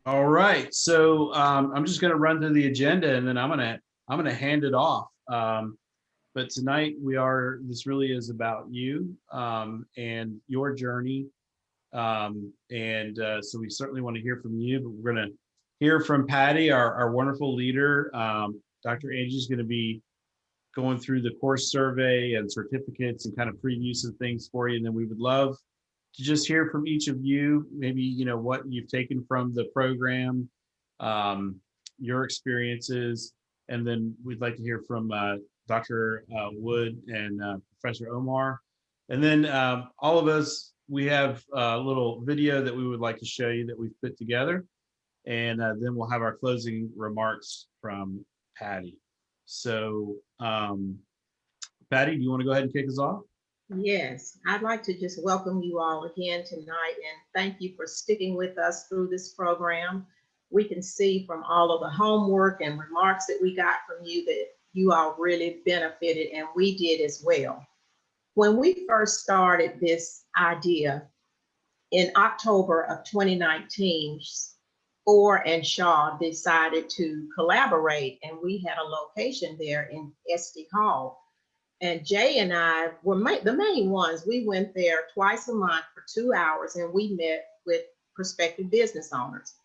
All right, so I'm just going to run through the agenda, and then I'm gonna hand it off. But tonight this really is about you and your journey, and so we certainly want to hear from you. But we're going to hear from Patty, our wonderful leader. Dr. Angie's going to be going through the course survey and certificates and kind of preview some things for you, and then we would love to just hear from each of you, maybe, what you've taken from the program, your experiences, and then we'd like to hear from Dr. Wood and Professor Omar. And then all of us, we have a little video that we would like to show you that we've put together. And then we'll have our closing remarks from Patty. So, Patty, do you want to go ahead and kick us off? Yes, I'd like to just welcome you all again tonight and thank you for sticking with us through this program. We can see from all of the homework and remarks that we got from you that you all really benefited, and we did as well. When we first started this idea in October of 2019, Orr and Shaw decided to collaborate, and we had a location there in SD Hall. And Jay and I were the main ones. We went there twice a month for 2 hours, and we met with prospective business owners.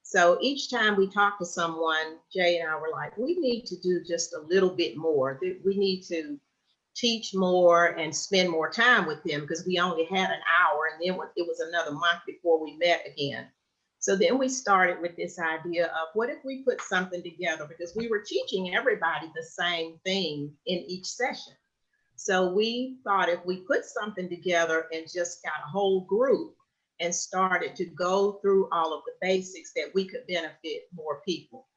So each time we talked to someone, Jay and I were like, we need to do just a little bit more. We need to teach more and spend more time with them, because we only had an hour, and then it was another month before we met again. So then we started with this idea of, what if we put something together, because we were teaching everybody the same thing in each session. So we thought if we put something together and just got a whole group and started to go through all of the basics, that we could benefit more people.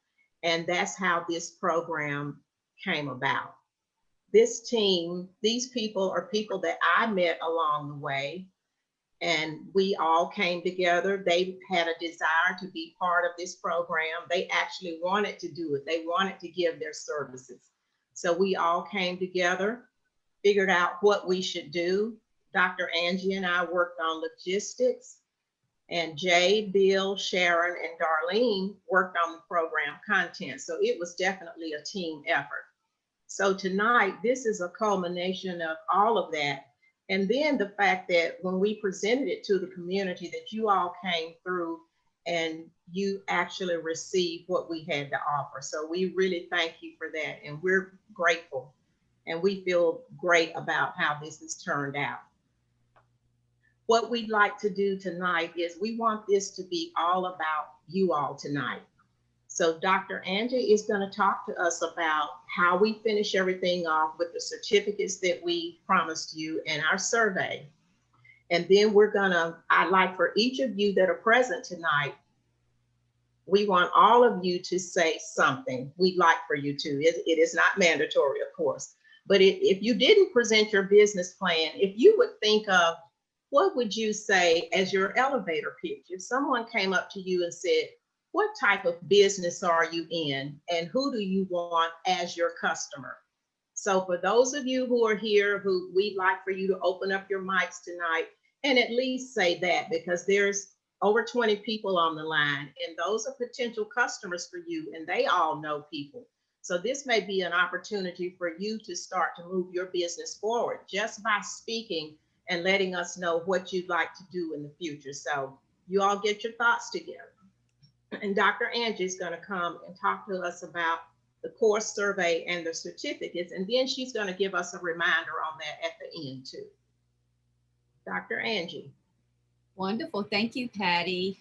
And that's how this program came about. This team, these people are people that I met along the way, and we all came together. They had a desire to be part of this program. They actually wanted to do it. They wanted to give their services. So we all came together, figured out what we should do. Dr. Angie and I worked on logistics, and Jay, Bill, Sharon, and Darlene worked on the program content. So it was definitely a team effort. So tonight, this is a culmination of all of that. And then the fact that when we presented it to the community, that you all came through and you actually received what we had to offer. So we really thank you for that. And we're grateful. And we feel great about how this has turned out. What we'd like to do tonight is we want this to be all about you all tonight. So Dr. Angie is going to talk to us about how we finish everything off with the certificates that we promised you and our survey. And then I'd like for each of you that are present tonight, we want all of you to say something. We'd like for you to. It is not mandatory, of course. But if you didn't present your business plan, if you would think of, what would you say as your elevator pitch? If someone came up to you and said, what type of business are you in, and who do you want as your customer? So for those of you who are here, who we'd like for you to open up your mics tonight and at least say that, because there's over 20 people on the line, and those are potential customers for you, and they all know people. So this may be an opportunity for you to start to move your business forward just by speaking and letting us know what you'd like to do in the future. So you all get your thoughts together. And Dr. Angie is going to come and talk to us about the course survey and the certificates, and then she's going to give us a reminder on that at the end too. Dr. Angie. Wonderful. Thank you, Patty.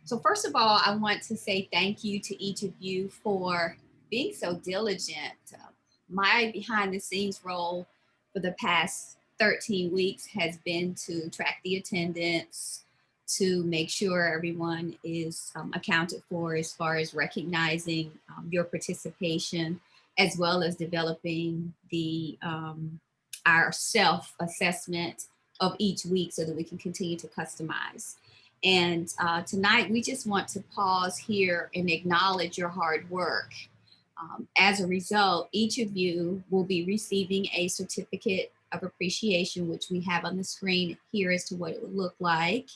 So first of all, I want to say thank you to each of you for being so diligent. My behind the scenes role for the past 13 weeks has been to track the attendance, to make sure everyone is accounted for as far as recognizing your participation, as well as developing our self-assessment of each week so that we can continue to customize. And tonight, we just want to pause here and acknowledge your hard work. As a result, each of you will be receiving a certificate of appreciation, which we have on the screen here as to what it would look like.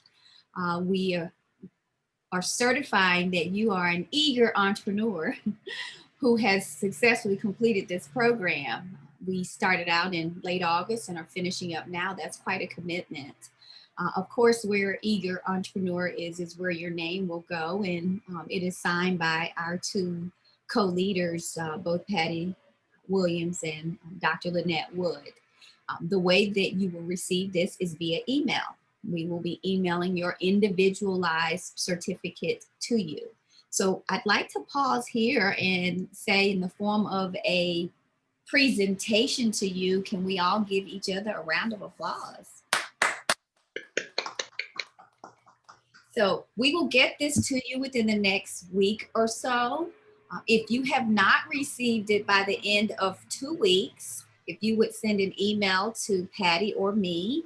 We are certifying that you are an eager entrepreneur who has successfully completed this program. We started out in late August and are finishing up now. That's quite a commitment. Of course, where Eager Entrepreneur is where your name will go, and it is signed by our two co-leaders, both Patty Williams and Dr. Lynette Wood. The way that you will receive this is via email. We will be emailing your individualized certificate to you. So I'd like to pause here and say, in the form of a presentation to you, can we all give each other a round of applause? So we will get this to you within the next week or so. If you have not received it by the end of 2 weeks, if you would send an email to Patty or me,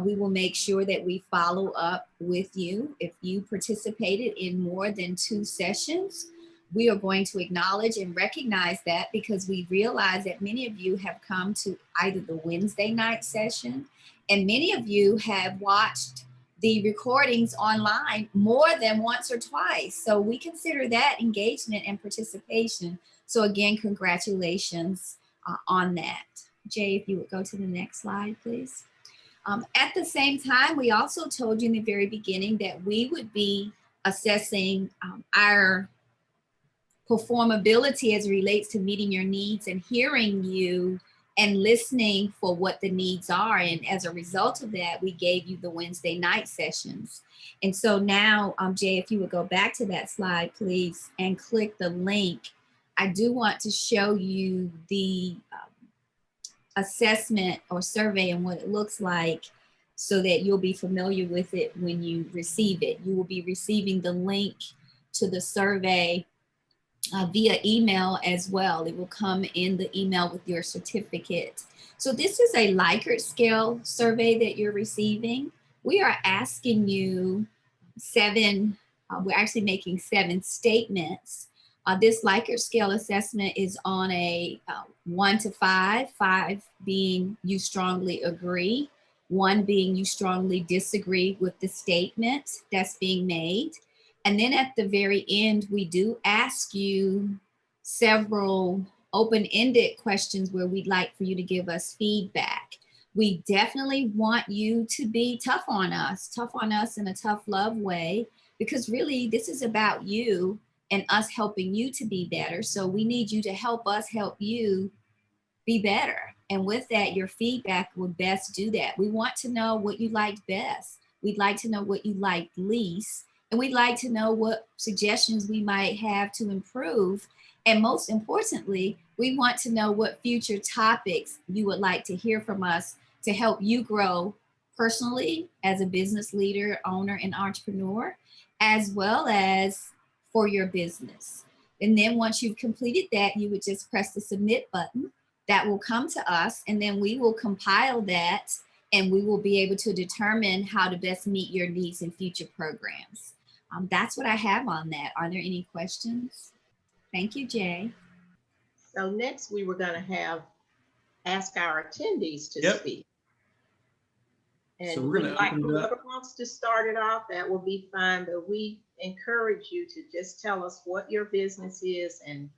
we will make sure that we follow up with you. If you participated in more than 2 sessions, we are going to acknowledge and recognize that, because we realize that many of you have come to either the Wednesday night session, and many of you have watched the recordings online more than once or twice. So we consider that engagement and participation. So again, congratulations on that. Jay, if you would go to the next slide, please. At the same time, we also told you in the very beginning that we would be assessing our performability as it relates to meeting your needs and hearing you and listening for what the needs are. And as a result of that, we gave you the Wednesday night sessions. And so now, Jay, if you would go back to that slide, please, and click the link. I do want to show you the assessment or survey and what it looks like, so that you'll be familiar with it when you receive it. You will be receiving the link to the survey via email as well. It will come in the email with your certificate. So this is a Likert scale survey that you're receiving. We are asking you 7, we're actually making 7 statements. This Likert scale assessment is on a 1 to 5, 5 being you strongly agree, 1 being you strongly disagree with the statement that's being made. And then at the very end, we do ask you several open-ended questions where we'd like for you to give us feedback. We definitely want you to be tough on us in a tough love way, because really this is about you and us helping you to be better. So we need you to help us help you be better. And with that, your feedback would best do that. We want to know what you liked best. We'd like to know what you liked least. And we'd like to know what suggestions we might have to improve. And most importantly, we want to know what future topics you would like to hear from us to help you grow personally as a business leader, owner, and entrepreneur, as well as for your business. And then once you've completed that, you would just press the submit button. That will come to us, and then we will compile that, and we will be able to determine how to best meet your needs in future programs. That's what I have on that. Are there any questions? Thank you, Jay. So next we were going to ask our attendees to speak. And so we're going to open it up. Whoever wants to start it off, that will be fine, but we encourage you to just tell us what your business is and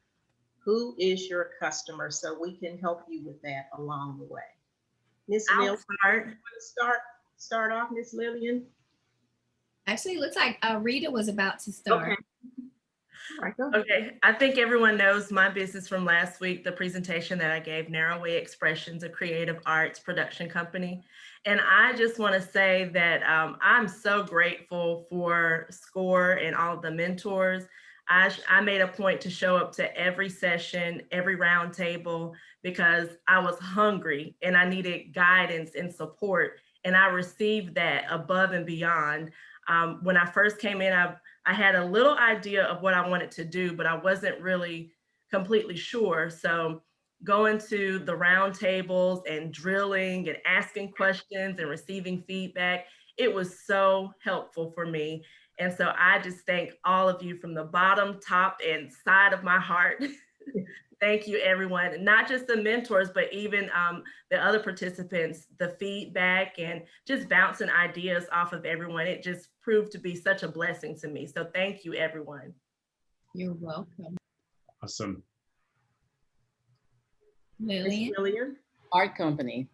who is your customer, so we can help you with that along the way. Miss Lillian, start off, Miss Lillian. Actually, it looks like Rita was about to start. Okay. All right, go ahead. Okay, I think everyone knows my business from last week, the presentation that I gave, Narrowway Expressions, a creative arts production company. And I just want to say that I'm so grateful for SCORE and all of the mentors. I made a point to show up to every session, every round table, because I was hungry and I needed guidance and support. And I received that above and beyond. When I first came in, I had a little idea of what I wanted to do, but I wasn't really completely sure. So going to the round tables and drilling and asking questions and receiving feedback, it was so helpful for me. And so I just thank all of you from the bottom, top, and side of my heart thank you, everyone. Not just the mentors, but even the other participants, the feedback and just bouncing ideas off of everyone. It just proved to be such a blessing to me. So thank you, everyone. You're welcome. Awesome. Lillian? Lillian? Art company,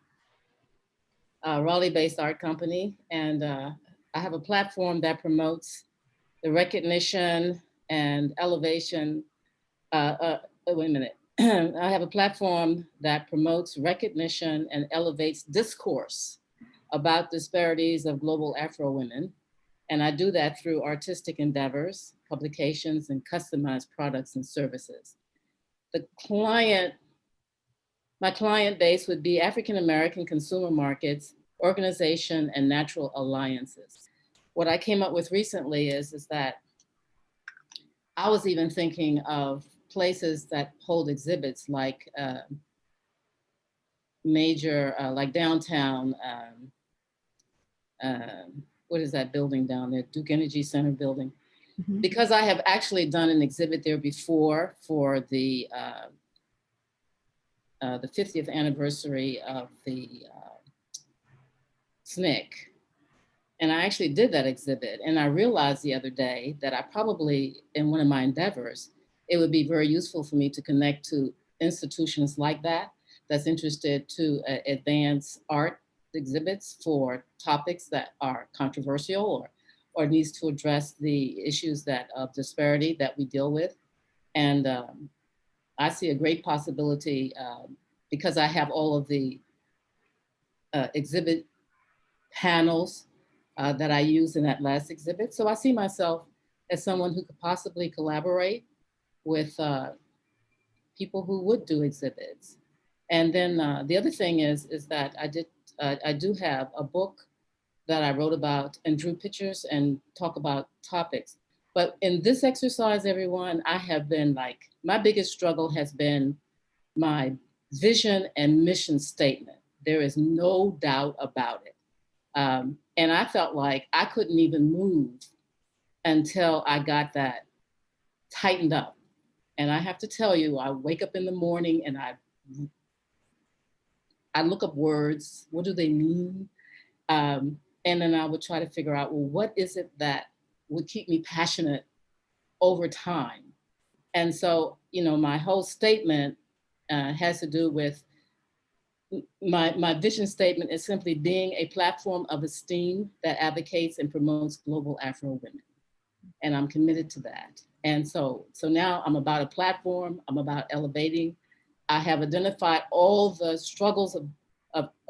Raleigh-based art company. And I have a platform that promotes the recognition and elevation. Wait a minute. I have a platform that promotes recognition and elevates discourse about disparities of global Afro women. And I do that through artistic endeavors, publications, and customized products and services. My client base would be African-American consumer markets, organization, and natural alliances. What I came up with recently is that I was even thinking of places that hold exhibits like major, like downtown, what is that building down there? Duke Energy Center building. Mhm. Because I have actually done an exhibit there before for the 50th anniversary of the SNCC. And I actually did that exhibit. And I realized the other day that I probably, in one of my endeavors, it would be very useful for me to connect to institutions like that, that's interested to advance art exhibits for topics that are controversial or needs to address the issues of disparity that we deal with. And I see a great possibility because I have all of the exhibit panels that I used in that last exhibit. So I see myself as someone who could possibly collaborate with people who would do exhibits. And then the other thing is that I do have a book that I wrote about and drew pictures and talk about topics. But in this exercise, everyone, I have been my biggest struggle has been my vision and mission statement. There is no doubt about it. And I felt like I couldn't even move until I got that tightened up. And I have to tell you, I wake up in the morning and I look up words. What do they mean? And then I would try to figure out, well, what is it that would keep me passionate over time? And so, my whole statement has to do with my vision statement is simply being a platform of esteem that advocates and promotes global Afro women. And I'm committed to that. And so now I'm about a platform, I'm about elevating. I have identified all the struggles of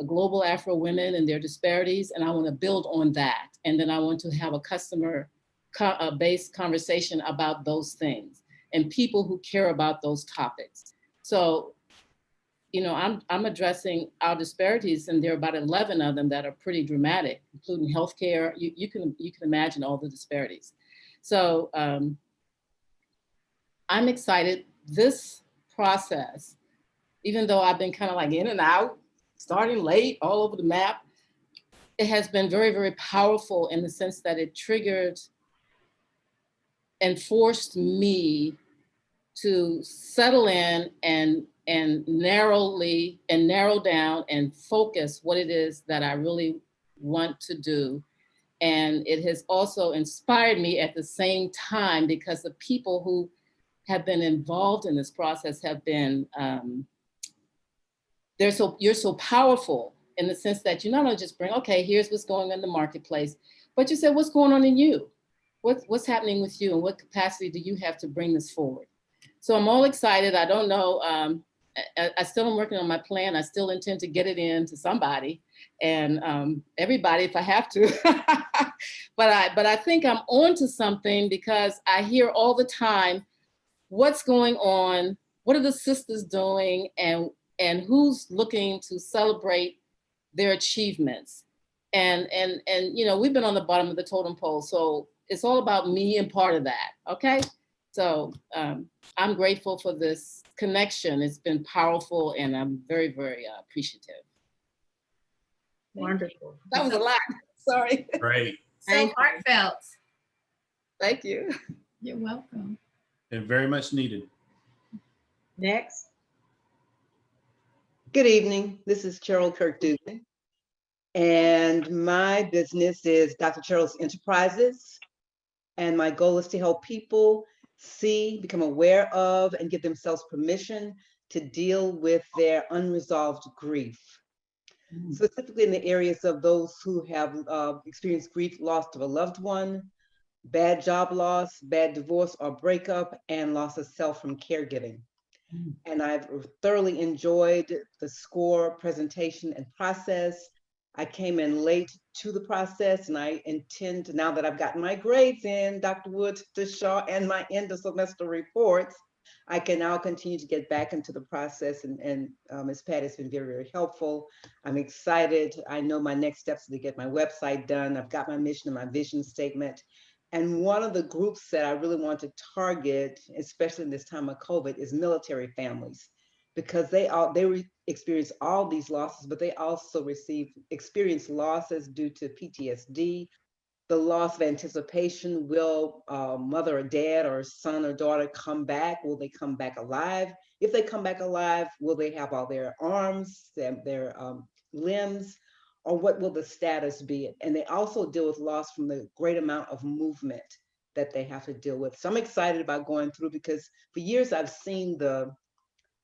global Afro women and their disparities, and I want to build on that. And then I want to have a customer-based conversation about those things and people who care about those topics. So, I'm addressing our disparities, and there are about 11 of them that are pretty dramatic, including healthcare. You can imagine all the disparities. So I'm excited. This process, even though I've been kind of in and out, starting late, all over the map, it has been very, very powerful in the sense that it triggered and forced me to settle in and narrow down and focus what it is that I really want to do. And it has also inspired me at the same time, because the people who have been involved in this process have been, you're so powerful in the sense that you not only just bring, okay, here's what's going on in the marketplace, but you said, what's going on in you? What's happening with you, and what capacity do you have to bring this forward? So I'm all excited. I don't know, I still am working on my plan. I still intend to get it in to somebody and everybody if I have to. but I think I'm on to something, because I hear all the time, what's going on? What are the sisters doing? And who's looking to celebrate their achievements? And we've been on the bottom of the totem pole. So it's all about me and part of that, okay? So I'm grateful for this connection. It's been powerful, and I'm very, very appreciative. Wonderful. That was a lot, sorry. Great. So Thank you. heartfelt. Thank you. You're welcome. And very much needed. Next. Good evening. This is Cheryl Kirk-Dugan, and my business is Dr. Cheryl's Enterprises. And my goal is to help people see, become aware of, and give themselves permission to deal with their unresolved grief. Specifically in the areas of those who have experienced grief, loss of a loved one, bad job loss, bad divorce or breakup, and loss of self from caregiving. And I've thoroughly enjoyed the SCORE presentation and process. I came in late to the process, and I intend to, now that I've gotten my grades in, Dr. Woods, to Shaw, and my end of semester reports, I can now continue to get back into the process, and Ms. Pat has been very, very helpful. I'm excited. I know my next steps are to get my website done. I've got my mission and my vision statement. And one of the groups that I really want to target, especially in this time of COVID, is military families, because they experience all these losses, but they also experience losses due to PTSD, the loss of anticipation. Will mother or dad or son or daughter come back? Will they come back alive? If they come back alive, will they have all their arms, their limbs? Or what will the status be? And they also deal with loss from the great amount of movement that they have to deal with. So I'm excited about going through, because for years I've seen the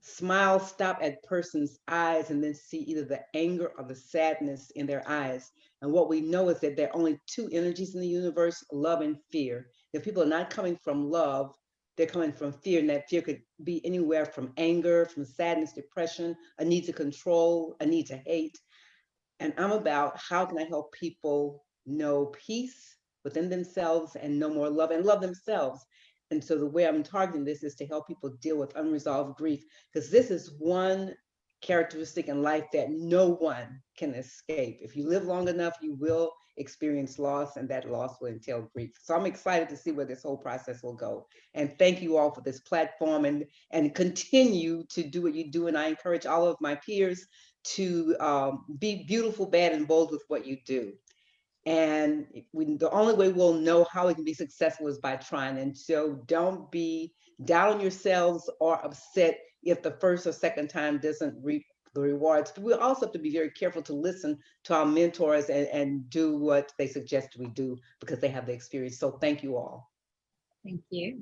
smile stop at person's eyes and then see either the anger or the sadness in their eyes. And what we know is that there are only two energies in the universe, love and fear. If people are not coming from love, they're coming from fear, and that fear could be anywhere from anger, from sadness, depression, a need to control, a need to hate. And I'm about how can I help people know peace within themselves and know more love and love themselves. And so the way I'm targeting this is to help people deal with unresolved grief, because this is one characteristic in life that no one can escape. If you live long enough, you will experience loss, and that loss will entail grief. So I'm excited to see where this whole process will go. And thank you all for this platform, and continue to do what you do. And I encourage all of my peers to be beautiful, bad, and bold with what you do. And the only way we'll know how we can be successful is by trying. And so don't be down on yourselves or upset if the first or second time doesn't reap the rewards. But we also have to be very careful to listen to our mentors and do what they suggest we do, because they have the experience. So thank you all. Thank you.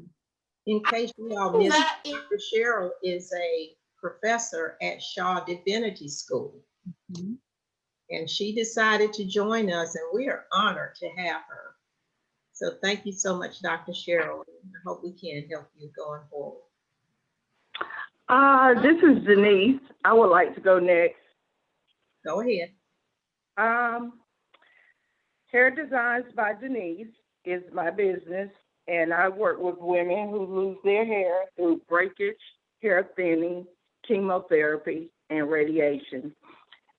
In case you all missed, Dr. Cheryl is a professor at Shaw Divinity School. And she decided to join us, and we are honored to have her. So thank you so much, Dr. Cheryl. I hope we can help you going forward. This is Denise. I would like to go next. Go ahead. Hair Designs by Denise is my business, and I work with women who lose their hair through breakage, hair thinning, chemotherapy, and radiation.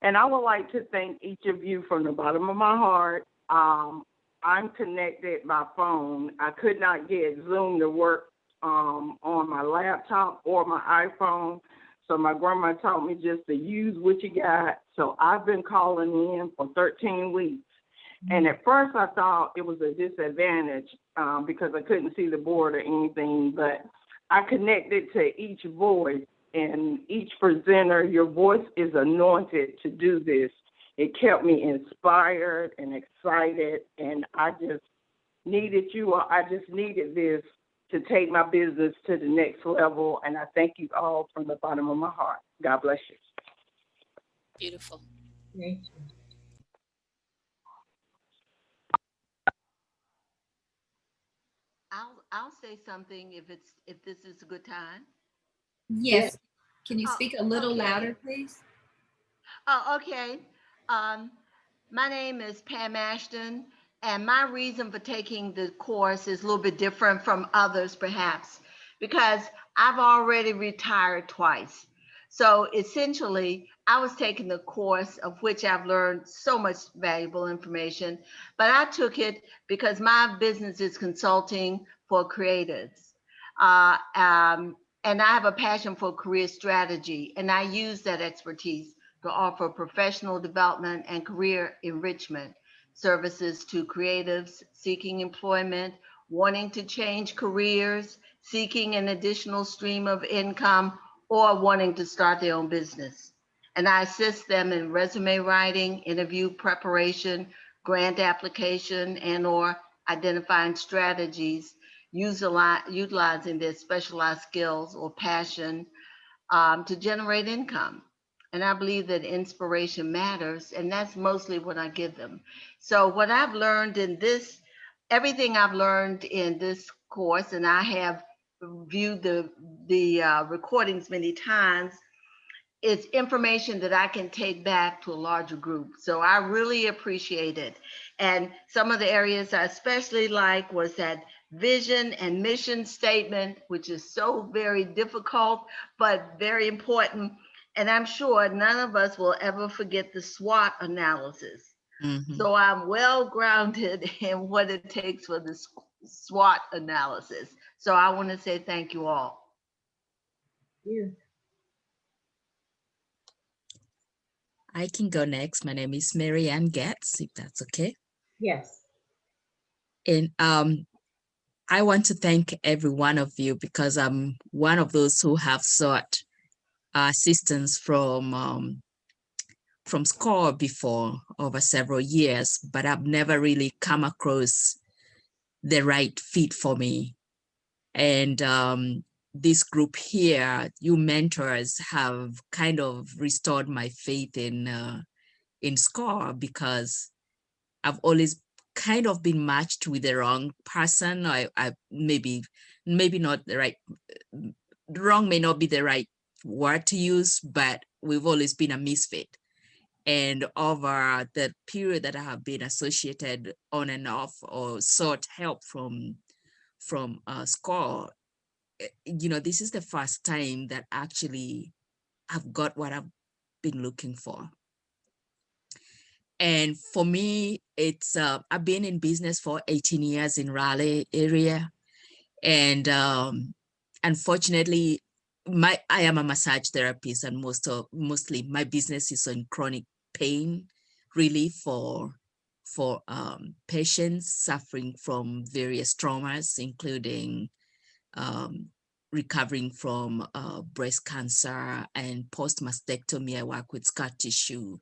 And I would like to thank each of you from the bottom of my heart. I'm connected by phone. I could not get Zoom to work on my laptop or my iPhone. So my grandma taught me just to use what you got. So I've been calling in for 13 weeks. And at first I thought it was a disadvantage because I couldn't see the board or anything, but I connected to each voice. And each presenter, your voice is anointed to do this. It kept me inspired and excited, and I just needed you, or I just needed this to take my business to the next level. And I thank you all from the bottom of my heart. God bless you. Beautiful. Thank you. I'll say something if this is a good time. Yes. Can you speak a little okay. louder, please? Oh, okay. My name is Pam Ashton, and my reason for taking the course is a little bit different from others, perhaps, because I've already retired twice. So essentially, I was taking the course of which I've learned so much valuable information, but I took it because my business is consulting for creatives. And I have a passion for career strategy, and I use that expertise to offer professional development and career enrichment services to creatives seeking employment, wanting to change careers, seeking an additional stream of income, or wanting to start their own business. and I assist them in resume writing, interview preparation, grant application, and/or identifying strategies, utilizing their specialized skills or passion to generate income. And I believe that inspiration matters, and that's mostly what I give them. So what I've learned in this, everything I've learned in this course, and I have viewed the recordings many times, is information that I can take back to a larger group. So I really appreciate it. And some of the areas I especially like was that vision and mission statement, which is so very difficult, but very important. And I'm sure none of us will ever forget the SWOT analysis. So I'm well grounded in what it takes for the SWOT analysis. So I want to say thank you all. You. I can go next. My name is Maryanne Goetz, if that's okay. Yes. And I want to thank every one of you because I'm one of those who have sought assistance from SCORE before over several years, but I've never really come across the right fit for me. And this group here, you mentors, have kind of restored my faith in SCORE because I've always kind of been matched with the wrong person. I maybe not the right, wrong may not be the right word to use, but we've always been a misfit. And over the period that I have been associated on and off or sought help from SCORE, you know, this is the first time that actually I've got what I've been looking for. And for me, it's I've been in business for 18 years in Raleigh area. And unfortunately, I am a massage therapist, and mostly my business is on chronic pain relief for patients suffering from various traumas, including recovering from breast cancer and post-mastectomy. I work with scar tissue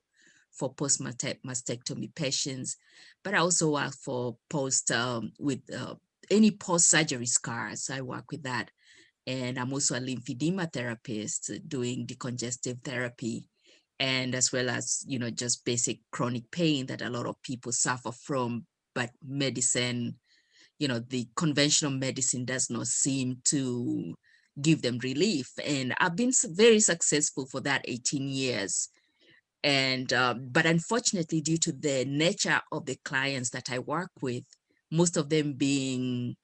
for post-mastectomy patients, but I also work for any post-surgery scars. I work with that. And I'm also a lymphedema therapist doing decongestive therapy, and as well as, you know, just basic chronic pain that a lot of people suffer from, but medicine, you know, the conventional medicine does not seem to give them relief. And I've been very successful for that 18 years. And, but unfortunately, due to the nature of the clients that I work with, most of them being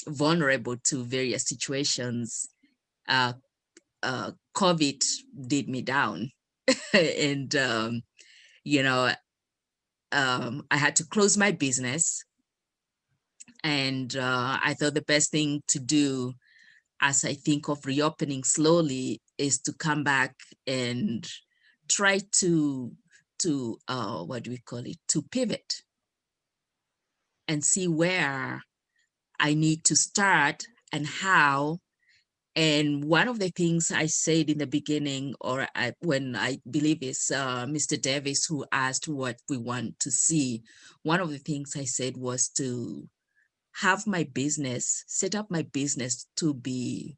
vulnerable to various situations, COVID did me down. And, you know, I had to close my business. And I thought the best thing to do, as I think of reopening slowly, is to come back and try to what do we call it, to pivot and see where I need to start and how. And one of the things I said in the beginning, or when I believe it's Mr. Davis who asked what we want to see, one of the things I said was to have my business, set up my business to be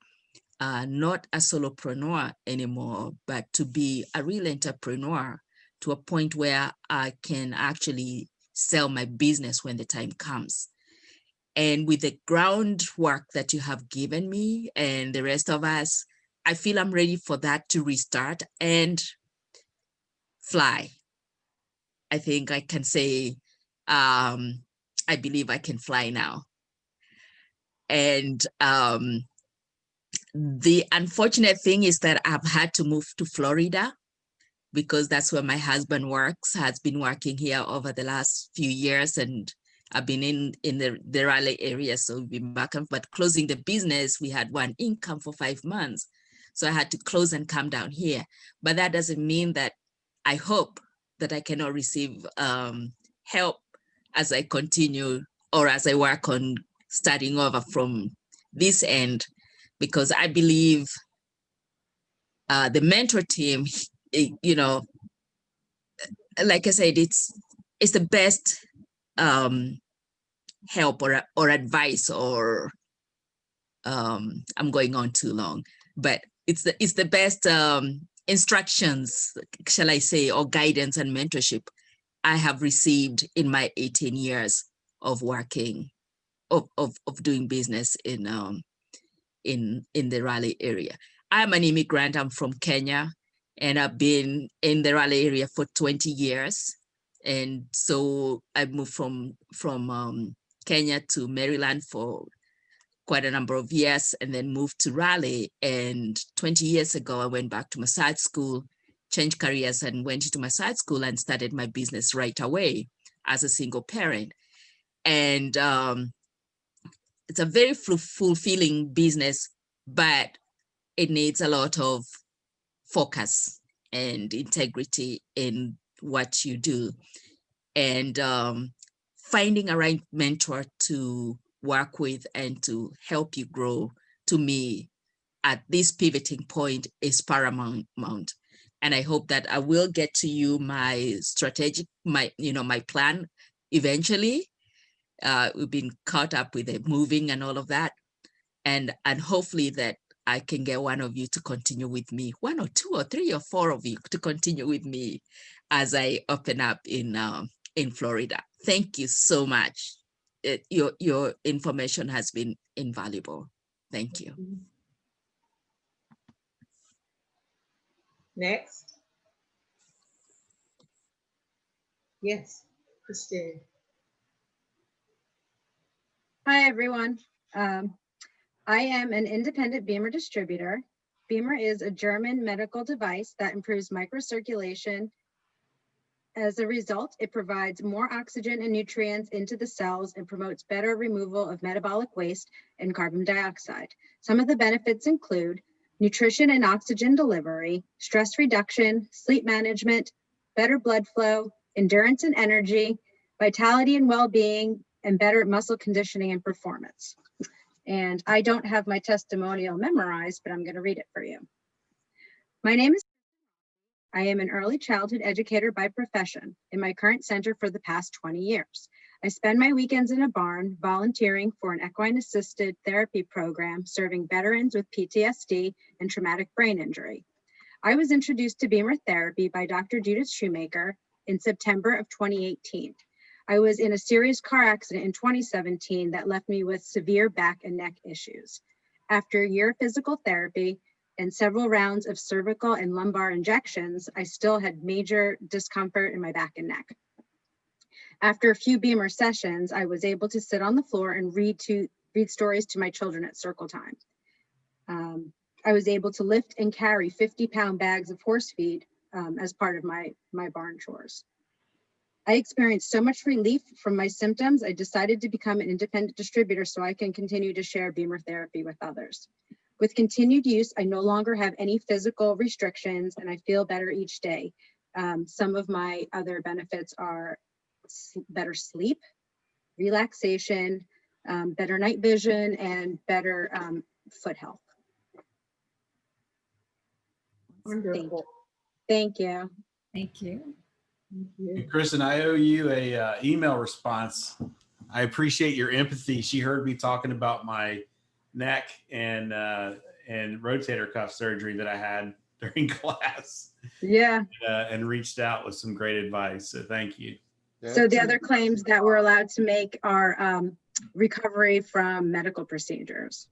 not a solopreneur anymore, but to be a real entrepreneur, to a point where I can actually sell my business when the time comes. And with the groundwork that you have given me and the rest of us, I feel I'm ready for that to restart and fly. I think I can say, I believe I can fly now. And the unfortunate thing is that I've had to move to Florida because that's where my husband works, has been working here over the last few years. And I've been in the Raleigh area, so we've been back and but closing the business, we had one income for 5 months. So I had to close and come down here. But that doesn't mean that I hope that I cannot receive help as I continue or as I work on starting over from this end, because I believe the mentor team you know, like I said, it's the best help or advice, or I'm going on too long, but it's the best instructions, shall I say, or guidance and mentorship I have received in my 18 years of working, of doing business in the Raleigh area. I'm an immigrant. I'm from Kenya, and I've been in the Raleigh area for 20 years. And so I moved from Kenya to Maryland for quite a number of years, and then moved to Raleigh. And 20 years ago, I went back to massage school, changed careers, and went into massage school and started my business right away as a single parent. And it's a very fulfilling business, but it needs a lot of focus and integrity in what you do. And finding a right mentor to work with and to help you grow, to me, at this pivoting point is paramount. And I hope that I will get to you my plan eventually. We've been caught up with the moving and all of that. And hopefully that I can get one of you to continue with me, 1 or 2 or 3 or 4 of you to continue with me as I open up in Florida. Thank you so much. Your information has been invaluable. Thank you. Next. Yes, Christine. Hi, everyone. I am an independent Beamer distributor. Beamer is a German medical device that improves microcirculation. As a result, it provides more oxygen and nutrients into the cells and promotes better removal of metabolic waste and carbon dioxide. Some of the benefits include nutrition and oxygen delivery, stress reduction, sleep management, better blood flow, endurance and energy, vitality and well-being, and better muscle conditioning and performance. And I don't have my testimonial memorized, but I'm going to read it for you. My name is I am an early childhood educator by profession in my current center for the past 20 years. I spend my weekends in a barn volunteering for an equine assisted therapy program serving veterans with PTSD and traumatic brain injury. I was introduced to Beamer therapy by Dr. Judith Shoemaker in September of 2018. I was in a serious car accident in 2017 that left me with severe back and neck issues. After a year of physical therapy and several rounds of cervical and lumbar injections, I still had major discomfort in my back and neck. After a few Beamer sessions, I was able to sit on the floor and read stories to my children at circle time. I was able to lift and carry 50-pound bags of horse feed as part of my barn chores. I experienced so much relief from my symptoms, I decided to become an independent distributor so I can continue to share Beamer therapy with others. With continued use, I no longer have any physical restrictions and I feel better each day. Some of my other benefits are better sleep, relaxation, better night vision, and better foot health. Wonderful. Thank you. Thank you. And Kristen, I owe you a email response. I appreciate your empathy. She heard me talking about my neck and rotator cuff surgery that I had during class. Yeah. And reached out with some great advice. So thank you. So the other claims that we're allowed to make are recovery from medical procedures.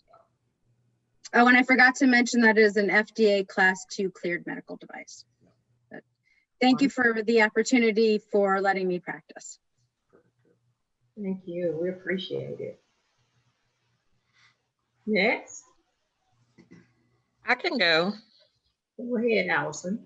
Oh, and I forgot to mention that it is an FDA Class 2 cleared medical device. But thank you for the opportunity for letting me practice. Thank you. We appreciate it. Next. I can go. Go ahead, Allison.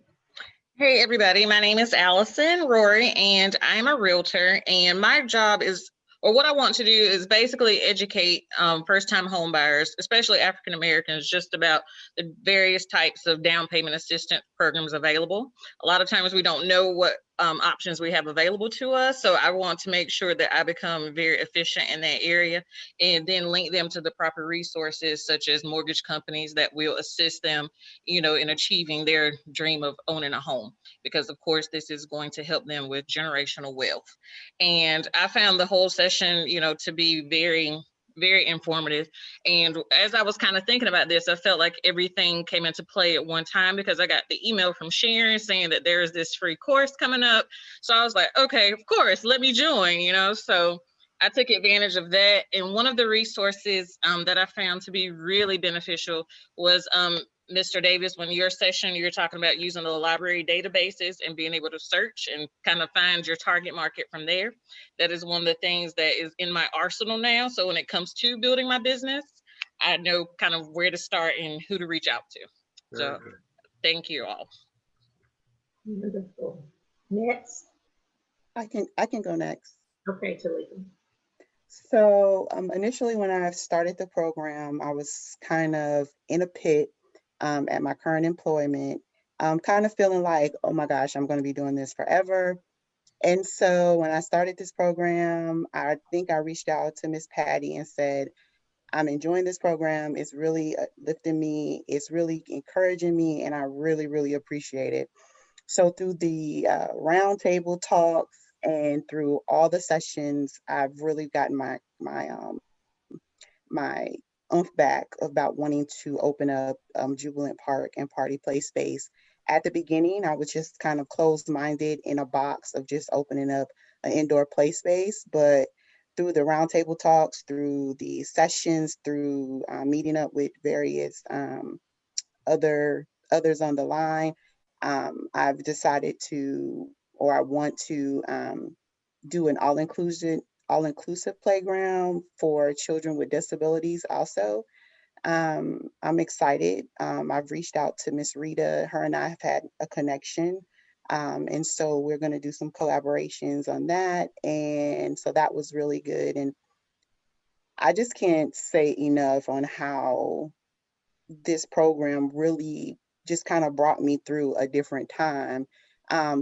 Hey, everybody. My name is Allison Rorie, and I'm a realtor. And my job is, or what I want to do is basically educate first-time home buyers, especially African Americans, just about the various types of down payment assistance programs available. A lot of times we don't know what options we have available to us. So I want to make sure that I become very efficient in that area, and then link them to the proper resources, such as mortgage companies that will assist them, you know, in achieving their dream of owning a home, because of course this is going to help them with generational wealth. And I found the whole session, you know, to be very, very informative. And as I was kind of thinking about this, I felt like everything came into play at one time, because I got the email from Sharon saying that there's this free course coming up. So I was like, okay, of course, let me join, you know. So I took advantage of that. And one of the resources that I found to be really beneficial was Mr. Davis, when your session, you're talking about using the library databases and being able to search and kind of find your target market from there. That is one of the things that is in my arsenal now. So when it comes to building my business, I know kind of where to start and who to reach out to. Very So good. thank you all. Wonderful. Next. I can go next. Okay, Talika. So initially when I started the program, I was kind of in a pit at my current employment, kind of feeling like, oh my gosh, I'm going to be doing this forever. And so when I started this program, I think I reached out to Miss Patty and said, I'm enjoying this program. It's really lifting me. It's really encouraging me. And I really, really appreciate it. So through the roundtable talks and through all the sessions, I've really gotten my oomph back about wanting to open up Jubilant Park and Party Play Space. At the beginning, I was just kind of closed-minded in a box of just opening up an indoor play space, but through the roundtable talks, through the sessions, through meeting up with various others on the line, I've decided to, or I want to do an all-inclusive playground for children with disabilities also. I'm excited. I've reached out to Miss Rita. Her and I have had a connection. And so we're going to do some collaborations on that. And so that was really good. And I just can't say enough on how this program really just kind of brought me through a different time.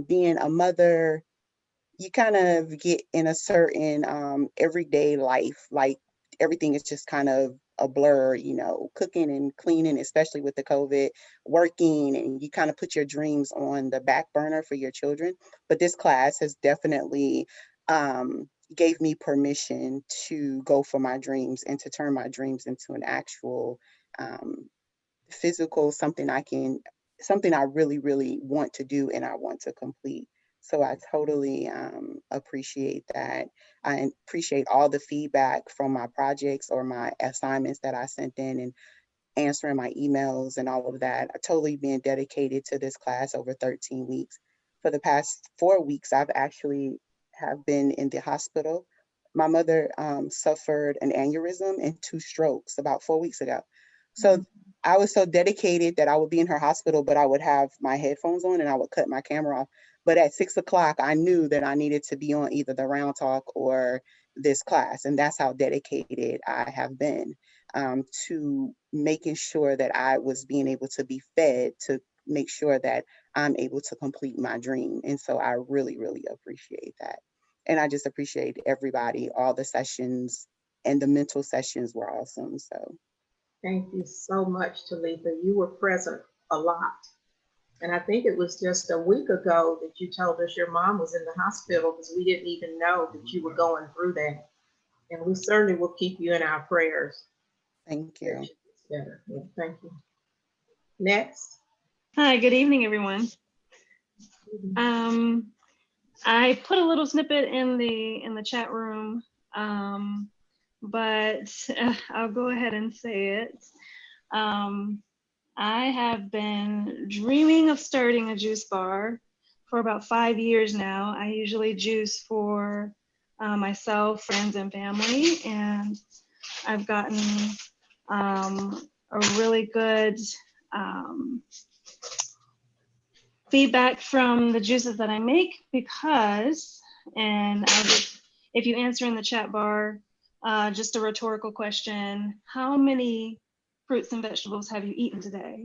Being a mother, you kind of get in a certain everyday life, like everything is just kind of a blur, you know, cooking and cleaning, especially with the COVID, working, and you kind of put your dreams on the back burner for your children. But this class has definitely gave me permission to go for my dreams and to turn my dreams into an actual physical, something I really, really want to do and I want to complete. So I totally appreciate that. I appreciate all the feedback from my projects or my assignments that I sent in and answering my emails and all of that. I've totally been dedicated to this class over 13 weeks. For the past 4 weeks, I've actually have been in the hospital. My mother suffered an aneurysm and 2 strokes about 4 weeks ago. So I was so dedicated that I would be in her hospital, but I would have my headphones on and I would cut my camera off. But at 6 o'clock, I knew that I needed to be on either the round talk or this class. And that's how dedicated I have been to making sure that I was being able to be fed to make sure that I'm able to complete my dream. And so I really, really appreciate that. And I just appreciate everybody, all the sessions and the mental sessions were awesome. So. Thank you so much, Talika. You were present a lot. And I think it was just a week ago that you told us your mom was in the hospital because we didn't even know that you were going through that. And we certainly will keep you in our prayers. Thank you. Better. Yeah, thank you. Next. Hi, good evening, everyone. I put a little snippet in the chat room, but I'll go ahead and say it. I have been dreaming of starting a juice bar for about 5 years now. I usually juice for myself, friends, and family, and I've gotten a really good feedback from the juices that I make because, and if you answer in the chat bar, just a rhetorical question, how many fruits and vegetables have you eaten today?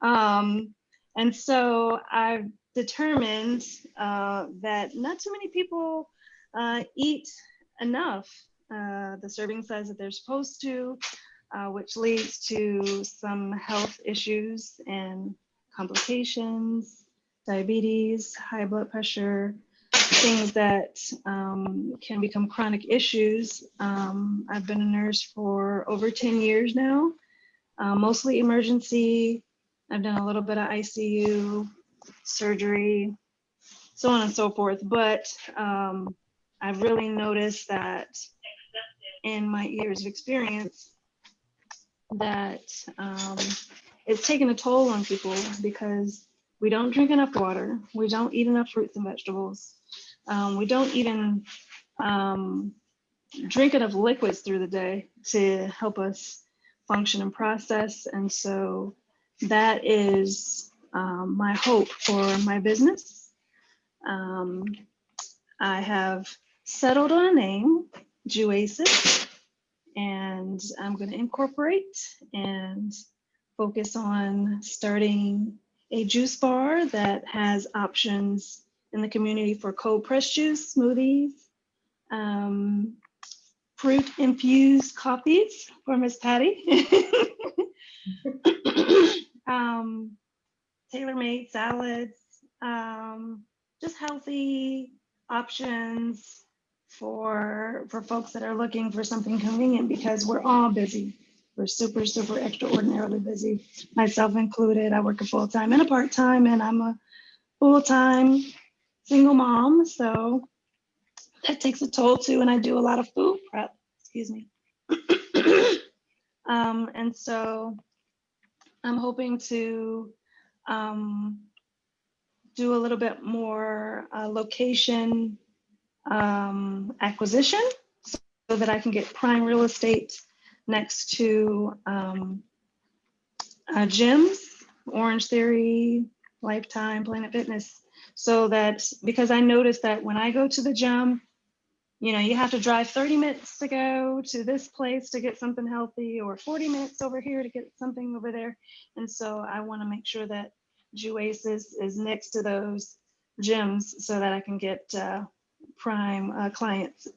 And so I've determined that not too many people eat enough the serving size that they're supposed to, which leads to some health issues and complications, diabetes, high blood pressure, things that can become chronic issues. I've been a nurse for over 10 years now, mostly emergency. I've done a little bit of ICU, surgery, so on and so forth. But I've really noticed that in my years of experience that it's taken a toll on people because we don't drink enough water. We don't eat enough fruits and vegetables. We don't even drink enough liquids through the day to help us function and process. And so that is my hope for my business. I have settled on a name, Juasis, and I'm going to incorporate and focus on starting a juice bar that has options in the community for cold pressed juice, smoothies, fruit infused coffees for Miss Patty, tailor-made salads, just healthy options for folks that are looking for something convenient, because we're all busy. We're super, super extraordinarily busy, myself included. I work a full-time and a part-time, and I'm a full-time single mom. So that takes a toll too. And I do a lot of food prep, excuse me. And so I'm hoping to do a little bit more location acquisition so that I can get prime real estate next to gyms, Orange Theory, Lifetime, Planet Fitness, so that, because I noticed that when I go to the gym, you know, you have to drive 30 minutes to go to this place to get something healthy, or 40 minutes over here to get something over there. And so I want to make sure that Juasis is next to those gyms so that I can get prime clients.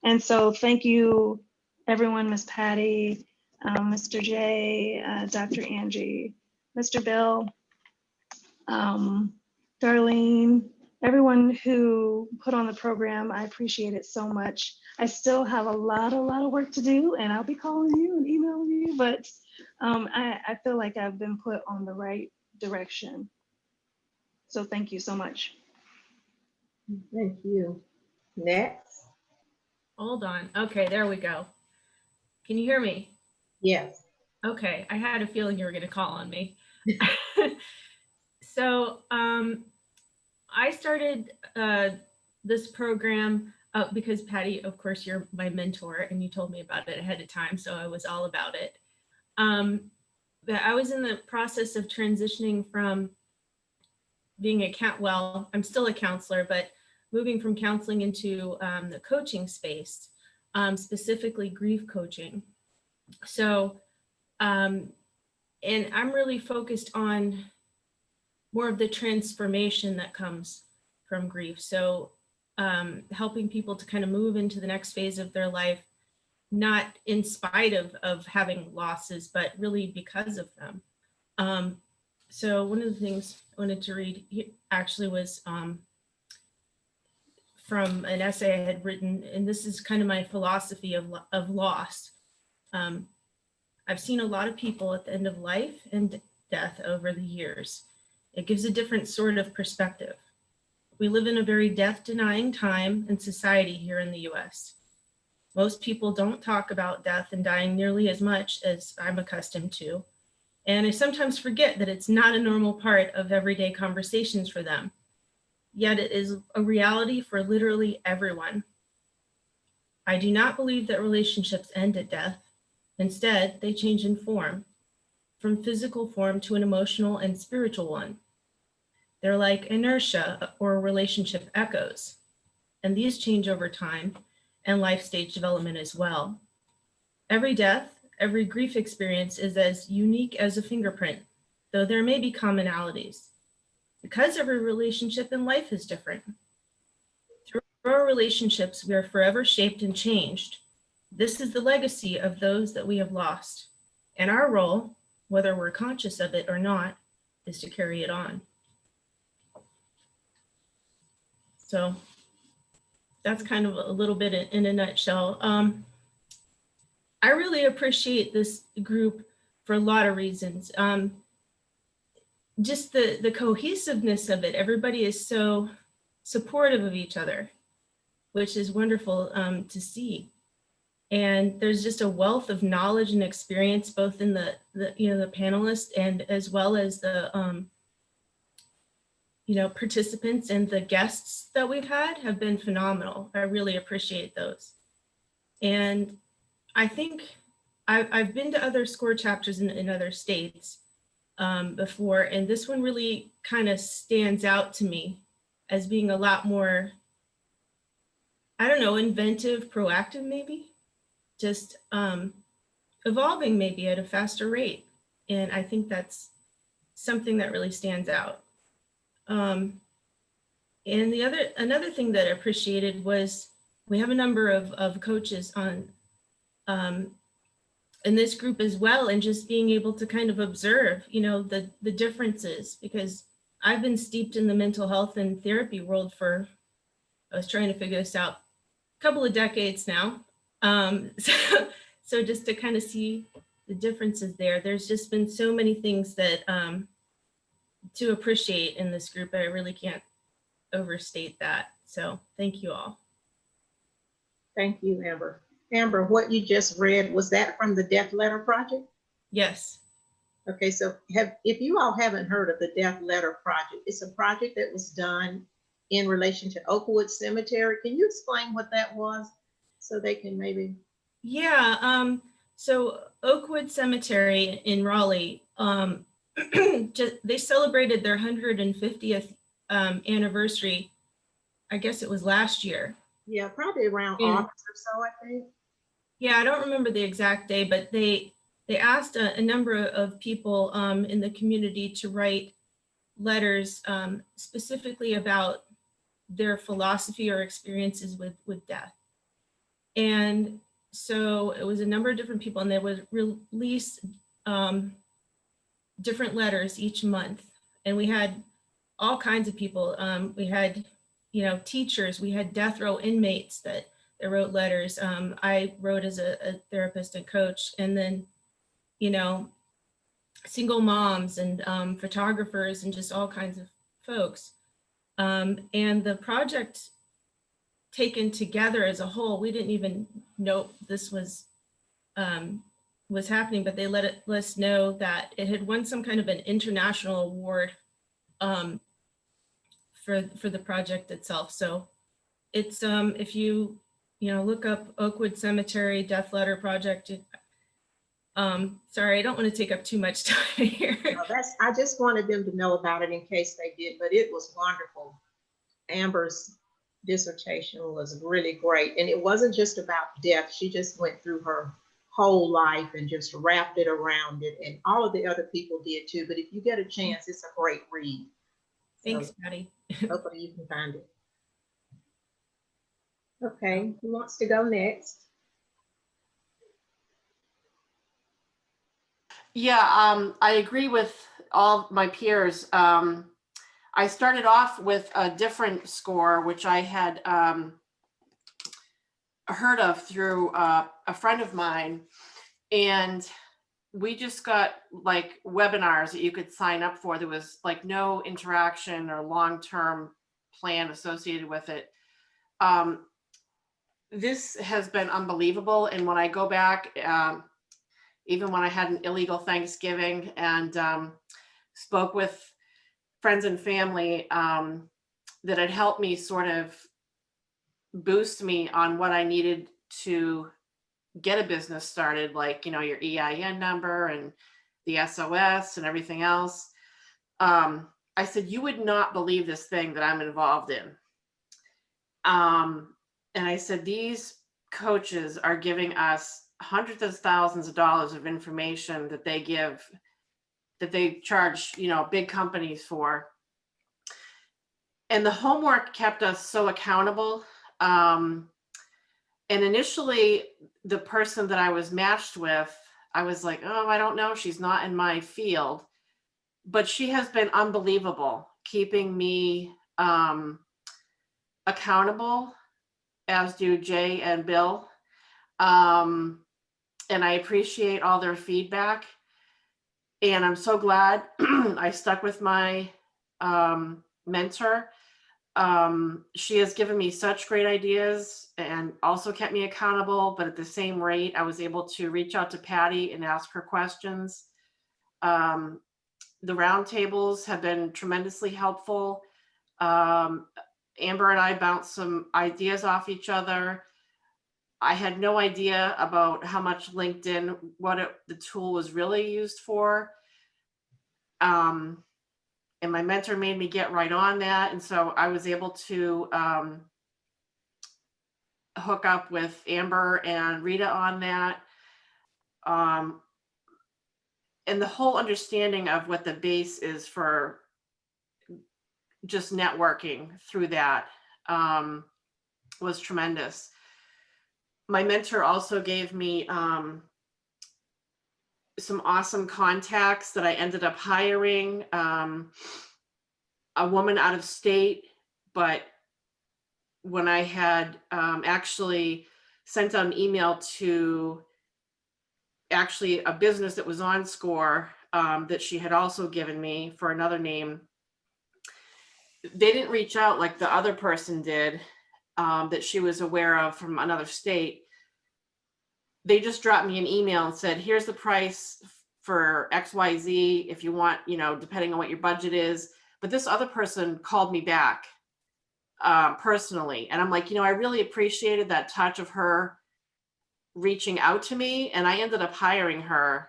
And so thank you, everyone, Miss Patty, Mr. J, Dr. Angie, Mr. Bill, Darlene, everyone who put on the program. I appreciate it so much. I still have a lot of work to do, and I'll be calling you and emailing you, but I feel like I've been put on the right direction. So thank you so much. Thank you. Next. Hold on. Okay, there we go. Can you hear me? Yes. Okay, I had a feeling you were going to call on me. So I started this program because Patty, of course, you're my mentor and you told me about it ahead of time, so I was all about it. But I was in the process of transitioning from being I'm still a counselor, but moving from counseling into the coaching space, specifically grief coaching. So, and I'm really focused on more of the transformation that comes from grief. So helping people to kind of move into the next phase of their life, not in spite of having losses, but really because of them. So one of the things I wanted to read actually was from an essay I had written, and this is kind of my philosophy of loss. I've seen a lot of people at the end of life and death over the years. It gives a different sort of perspective. We live in a very death-denying time and society here in the US. Most people don't talk about death and dying nearly as much as I'm accustomed to. And I sometimes forget that it's not a normal part of everyday conversations for them. Yet it is a reality for literally everyone. I do not believe that relationships end at death. Instead, they change in form, from physical form to an emotional and spiritual one. They're like inertia or relationship echoes, and these change over time and life stage development as well. Every death, every grief experience is as unique as a fingerprint, though there may be commonalities. because every relationship in life is different. Through our relationships, we are forever shaped and changed. This is the legacy of those that we have lost. And our role, whether we're conscious of it or not, is to carry it on. So that's kind of a little bit in a nutshell. I really appreciate this group for a lot of reasons. Just the cohesiveness of it. Everybody is so supportive of each other, which is wonderful to see. And there's just a wealth of knowledge and experience, both in the panelists and as well as the participants, and the guests that we've had have been phenomenal. I really appreciate those. And I think I've been to other SCORE chapters in other states before, and this one really kind of stands out to me as being a lot more, I don't know, inventive, proactive maybe, just evolving maybe at a faster rate. And I think that's something that really stands out. And another thing that I appreciated was we have a number of coaches on in this group as well, and just being able to kind of observe, the differences, because I've been steeped in the mental health and therapy world I was trying to figure this out, a couple of decades now. So just to kind of see the differences there, there's just been so many things that to appreciate in this group. I really can't overstate that. So thank you all. Thank you, Amber. Amber, what you just read, was that from the Death Letter Project? Yes. Okay, so if you all haven't heard of the Death Letter Project, it's a project that was done in relation to Oakwood Cemetery. Can you explain what that was so they can maybe? Yeah, so Oakwood Cemetery in Raleigh, they celebrated their 150th anniversary. I guess it was last year. Yeah, probably around August or so, I think. Yeah, I don't remember the exact day, but they asked a number of people in the community to write letters specifically about their philosophy or experiences with death. And so it was a number of different people, and they would release different letters each month. And we had all kinds of people. We had, teachers, we had death row inmates that wrote letters. I wrote as a therapist and coach, and then, single moms and photographers and just all kinds of folks. And the project taken together as a whole, we didn't even know this was happening, but they let us know that it had won some kind of an international award for the project itself. So it's if you look up Oakwood Cemetery Death Letter Project. Sorry, I don't want to take up too much time here. No, I just wanted them to know about it in case they did, but it was wonderful. Amber's dissertation was really great, and it wasn't just about death. She just went through her whole life and just wrapped it around it, and all of the other people did too. But if you get a chance, it's a great read. Thanks, Patty. Hopefully you can find it. Okay, who wants to go next? Yeah, I agree with all my peers. I started off with a different SCORE, which I had heard of through a friend of mine. And we just got like webinars that you could sign up for. There was like no interaction or long-term plan associated with it. This has been unbelievable. And when I go back, even when I had an illegal Thanksgiving and spoke with friends and family that had helped me sort of boost me on what I needed to get a business started, like, your EIN number and the SOS and everything else. I said, you would not believe this thing that I'm involved in. And I said, these coaches are giving us hundreds of thousands of dollars of information that they charge, big companies for. And the homework kept us so accountable. And initially, the person that I was matched with, I was like, oh, I don't know, she's not in my field. But she has been unbelievable, keeping me accountable, as do Jay and Bill. And I appreciate all their feedback. And I'm so glad I stuck with my mentor. She has given me such great ideas and also kept me accountable, but at the same rate, I was able to reach out to Patty and ask her questions. The roundtables have been tremendously helpful. Amber and I bounced some ideas off each other. I had no idea about how much LinkedIn, the tool was really used for. And my mentor made me get right on that. And so I was able to hook up with Amber and Rita on that. And the whole understanding of what the base is for just networking through that was tremendous. My mentor also gave me some awesome contacts that I ended up hiring. A woman out of state, but when I had actually sent out an email to actually a business that was on SCORE that she had also given me for another name, they didn't reach out like the other person did that she was aware of from another state. They just dropped me an email and said, here's the price for XYZ if you want, depending on what your budget is. But this other person called me back personally. And I'm like, I really appreciated that touch of her reaching out to me. And I ended up hiring her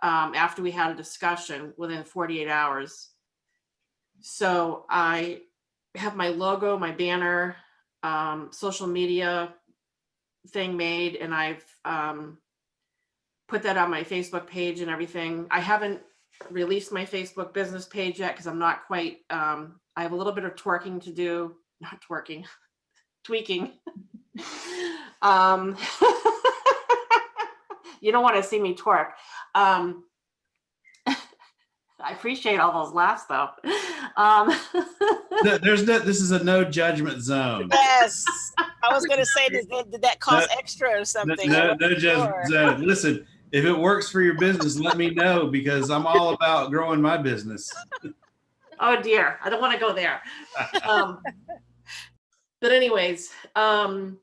after we had a discussion within 48 hours. So I have my logo, my banner, social media thing made, and I've put that on my Facebook page and everything. I haven't released my Facebook business page yet because I'm not quite, I have a little bit of tweaking. You don't want to see me twerk. I appreciate all those laughs though. This is a no judgment zone. Yes. I was going to say, did that cost extra or something? No judgment zone. Listen, if it works for your business, let me know, because I'm all about growing my business. Oh dear, I don't want to go there. But anyways, and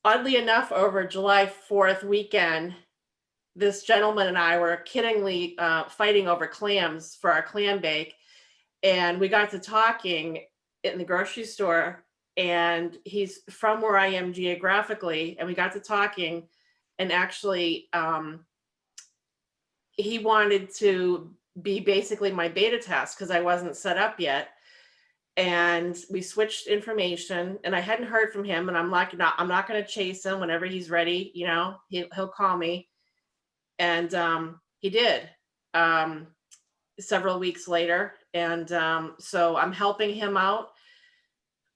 oddly enough, over July 4th weekend, this gentleman and I were kiddingly fighting over clams for our clam bake. And we got to talking in the grocery store, and he's from where I am geographically. And we got to talking, and actually he wanted to be basically my beta test because I wasn't set up yet. And we switched information, and I hadn't heard from him. And I'm like, no, I'm not going to chase him. Whenever he's ready, he'll call me. And he did several weeks later. And so I'm helping him out.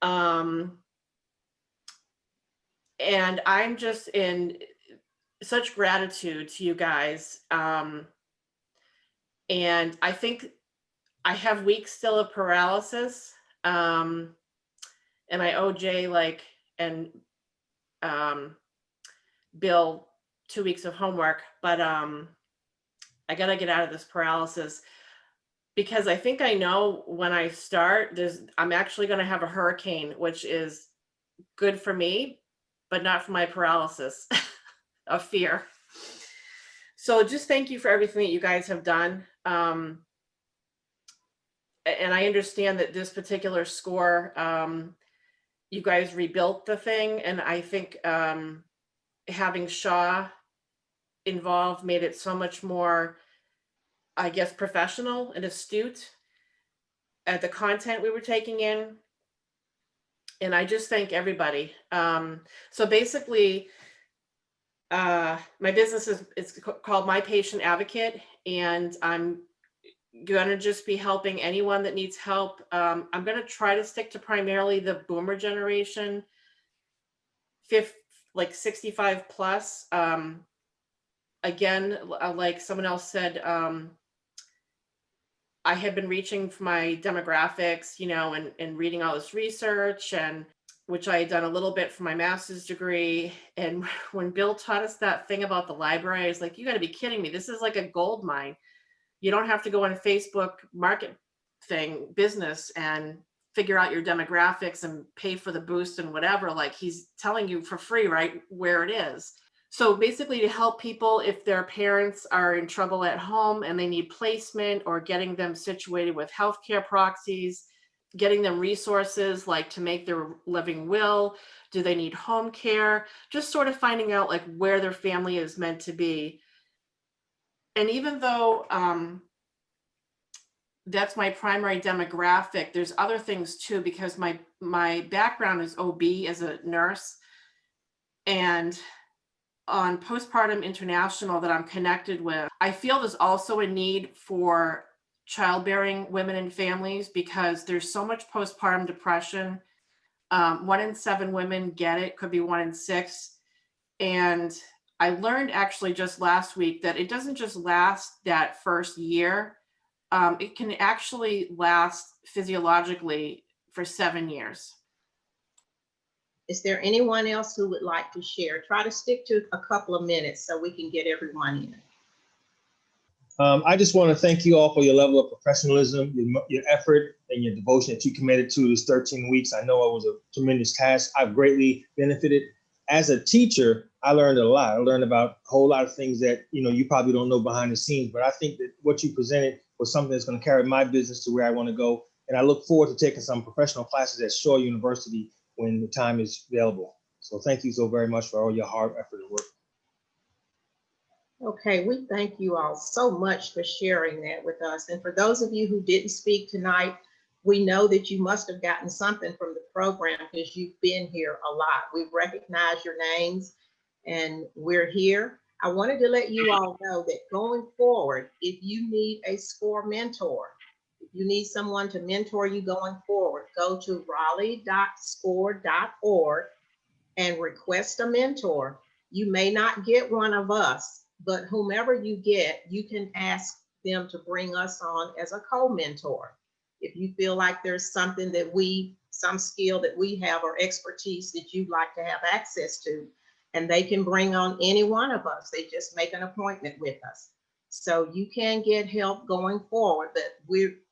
And I'm just in such gratitude to you guys. And I think I have weeks still of paralysis. And I owe Jay and Bill 2 weeks of homework, but I gotta get out of this paralysis, because I think I know when I start, I'm actually gonna have a hurricane, which is good for me, but not for my paralysis of fear. So just thank you for everything that you guys have done. And I understand that this particular SCORE, you guys rebuilt the thing, and I think having Shaw involved made it so much more, I guess, professional and astute at the content we were taking in. And I just thank everybody. So basically, my business is called My Patient Advocate, and I'm gonna just be helping anyone that needs help. I'm gonna try to stick to primarily the boomer generation, like 65 plus. Again, like someone else said, I had been reaching for my demographics, and reading all this research, and which I had done a little bit for my master's degree. And when Bill taught us that thing about the library, I was like, you got to be kidding me. This is like a gold mine. You don't have to go on Facebook market business and figure out your demographics and pay for the boost and whatever. Like, he's telling you for free, right where it is. So basically, to help people if their parents are in trouble at home and they need placement, or getting them situated with healthcare proxies, getting them resources like to make their living will. Do they need home care? Just sort of finding out like where their family is meant to be. And even though that's my primary demographic, there's other things too, because my background is OB as a nurse, and on Postpartum International that I'm connected with, I feel there's also a need for childbearing women and families, because there's so much postpartum depression. 1 in 7 women get it, could be 1 in 6. And I learned actually just last week that it doesn't just last that first year. It can actually last physiologically for 7 years. Is there anyone else who would like to share? Try to stick to a couple of minutes so we can get everyone in. I just want to thank you all for your level of professionalism, your effort, and your devotion that you committed to this 13 weeks. I know it was a tremendous task. I've greatly benefited. As a teacher, I learned a lot. I learned about a whole lot of things that you probably don't know behind the scenes, but I think that what you presented was something that's going to carry my business to where I want to go. And I look forward to taking some professional classes at Shaw University when the time is available. So thank you so very much for all your hard effort and work. Okay, we thank you all so much for sharing that with us. And for those of you who didn't speak tonight, we know that you must have gotten something from the program because you've been here a lot. We've recognized your names and we're here. I wanted to let you all know that going forward, if you need a SCORE mentor, if you need someone to mentor you going forward, go to raleigh.score.org and request a mentor. You may not get one of us, but whomever you get, you can ask them to bring us on as a co-mentor. If you feel like there's something that some skill that we have or expertise that you'd like to have access to, and they can bring on any one of us. They just make an appointment with us. So you can get help going forward, but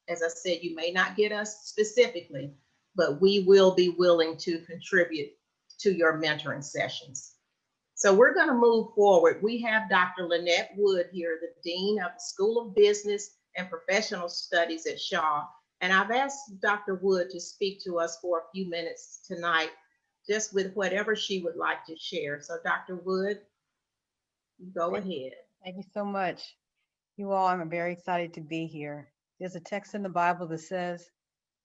as I said, you may not get us specifically, but we will be willing to contribute to your mentoring sessions. So we're going to move forward. We have Dr. Lynette Wood here, the Dean of the School of Business and Professional Studies at Shaw. And I've asked Dr. Wood to speak to us for a few minutes tonight, just with whatever she would like to share. So Dr. Wood, go ahead. Thank you so much. You all, I'm very excited to be here. There's a text in the Bible that says,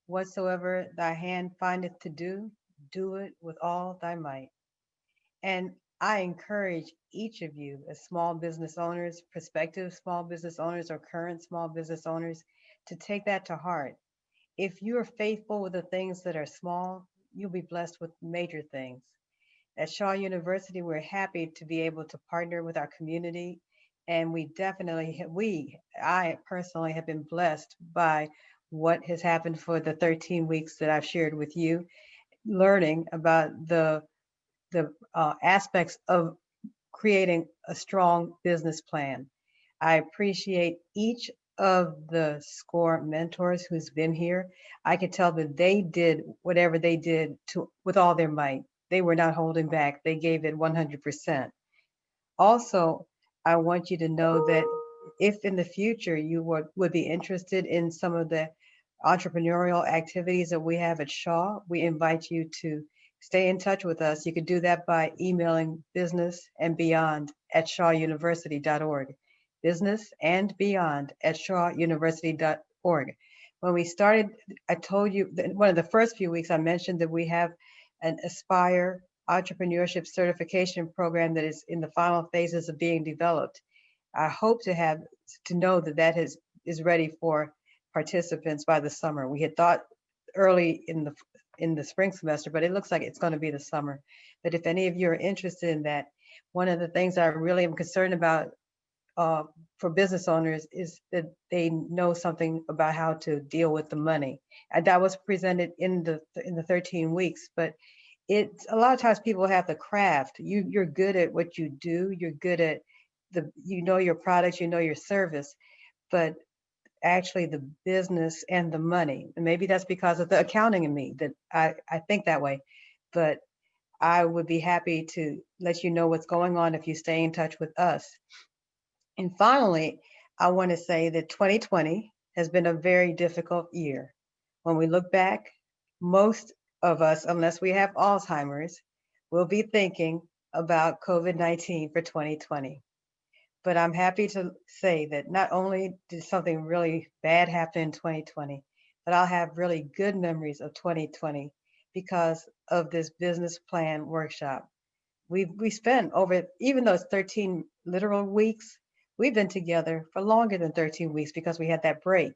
whatsoever thy hand findeth to do, do it with all thy might. And I encourage each of you as small business owners, prospective small business owners, or current small business owners to take that to heart. If you are faithful with the things that are small, you'll be blessed with major things. At Shaw University, we're happy to be able to partner with our community. And I personally have been blessed by what has happened for the 13 weeks that I've shared with you, learning about the aspects of creating a strong business plan. I appreciate each of the SCORE mentors who's been here. I could tell that they did whatever they did with all their might. They were not holding back. They gave it 100%. Also, I want you to know that if in the future you would be interested in some of the entrepreneurial activities that we have at Shaw, we invite you to stay in touch with us. You can do that by emailing businessandbeyond@shawuniversity.org. businessandbeyond@shawuniversity.org. When we started, I told you that one of the first few weeks I mentioned that we have an Aspire entrepreneurship certification program that is in the final phases of being developed. I hope to know that has is ready for participants by the summer. We had thought early in the spring semester, but it looks like it's going to be the summer. But if any of you are interested in that, one of the things I really am concerned about for business owners is that they know something about how to deal with the money. And that was presented in the 13 weeks, but it's a lot of times people have the craft. You're good at what you do. You're good at you know your products, you know your service, but actually the business and the money. And maybe that's because of the accounting in me that I think that way. But I would be happy to let you know what's going on if you stay in touch with us. And finally, I want to say that 2020 has been a very difficult year. When we look back, most of us, unless we have Alzheimer's, will be thinking about COVID-19 for 2020. But I'm happy to say that not only did something really bad happen in 2020, but I'll have really good memories of 2020 because of this business plan workshop. We spent over, even though it's 13 literal weeks, we've been together for longer than 13 weeks because we had that break.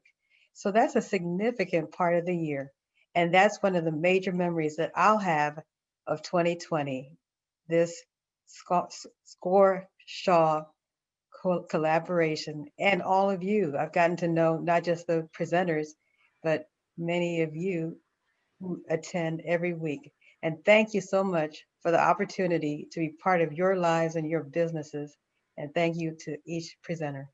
So that's a significant part of the year. And that's one of the major memories that I'll have of 2020, this SCORE Shaw collaboration, and all of you. I've gotten to know not just the presenters, but many of you who attend every week. And thank you so much for the opportunity to be part of your lives and your businesses. And thank you to each presenter.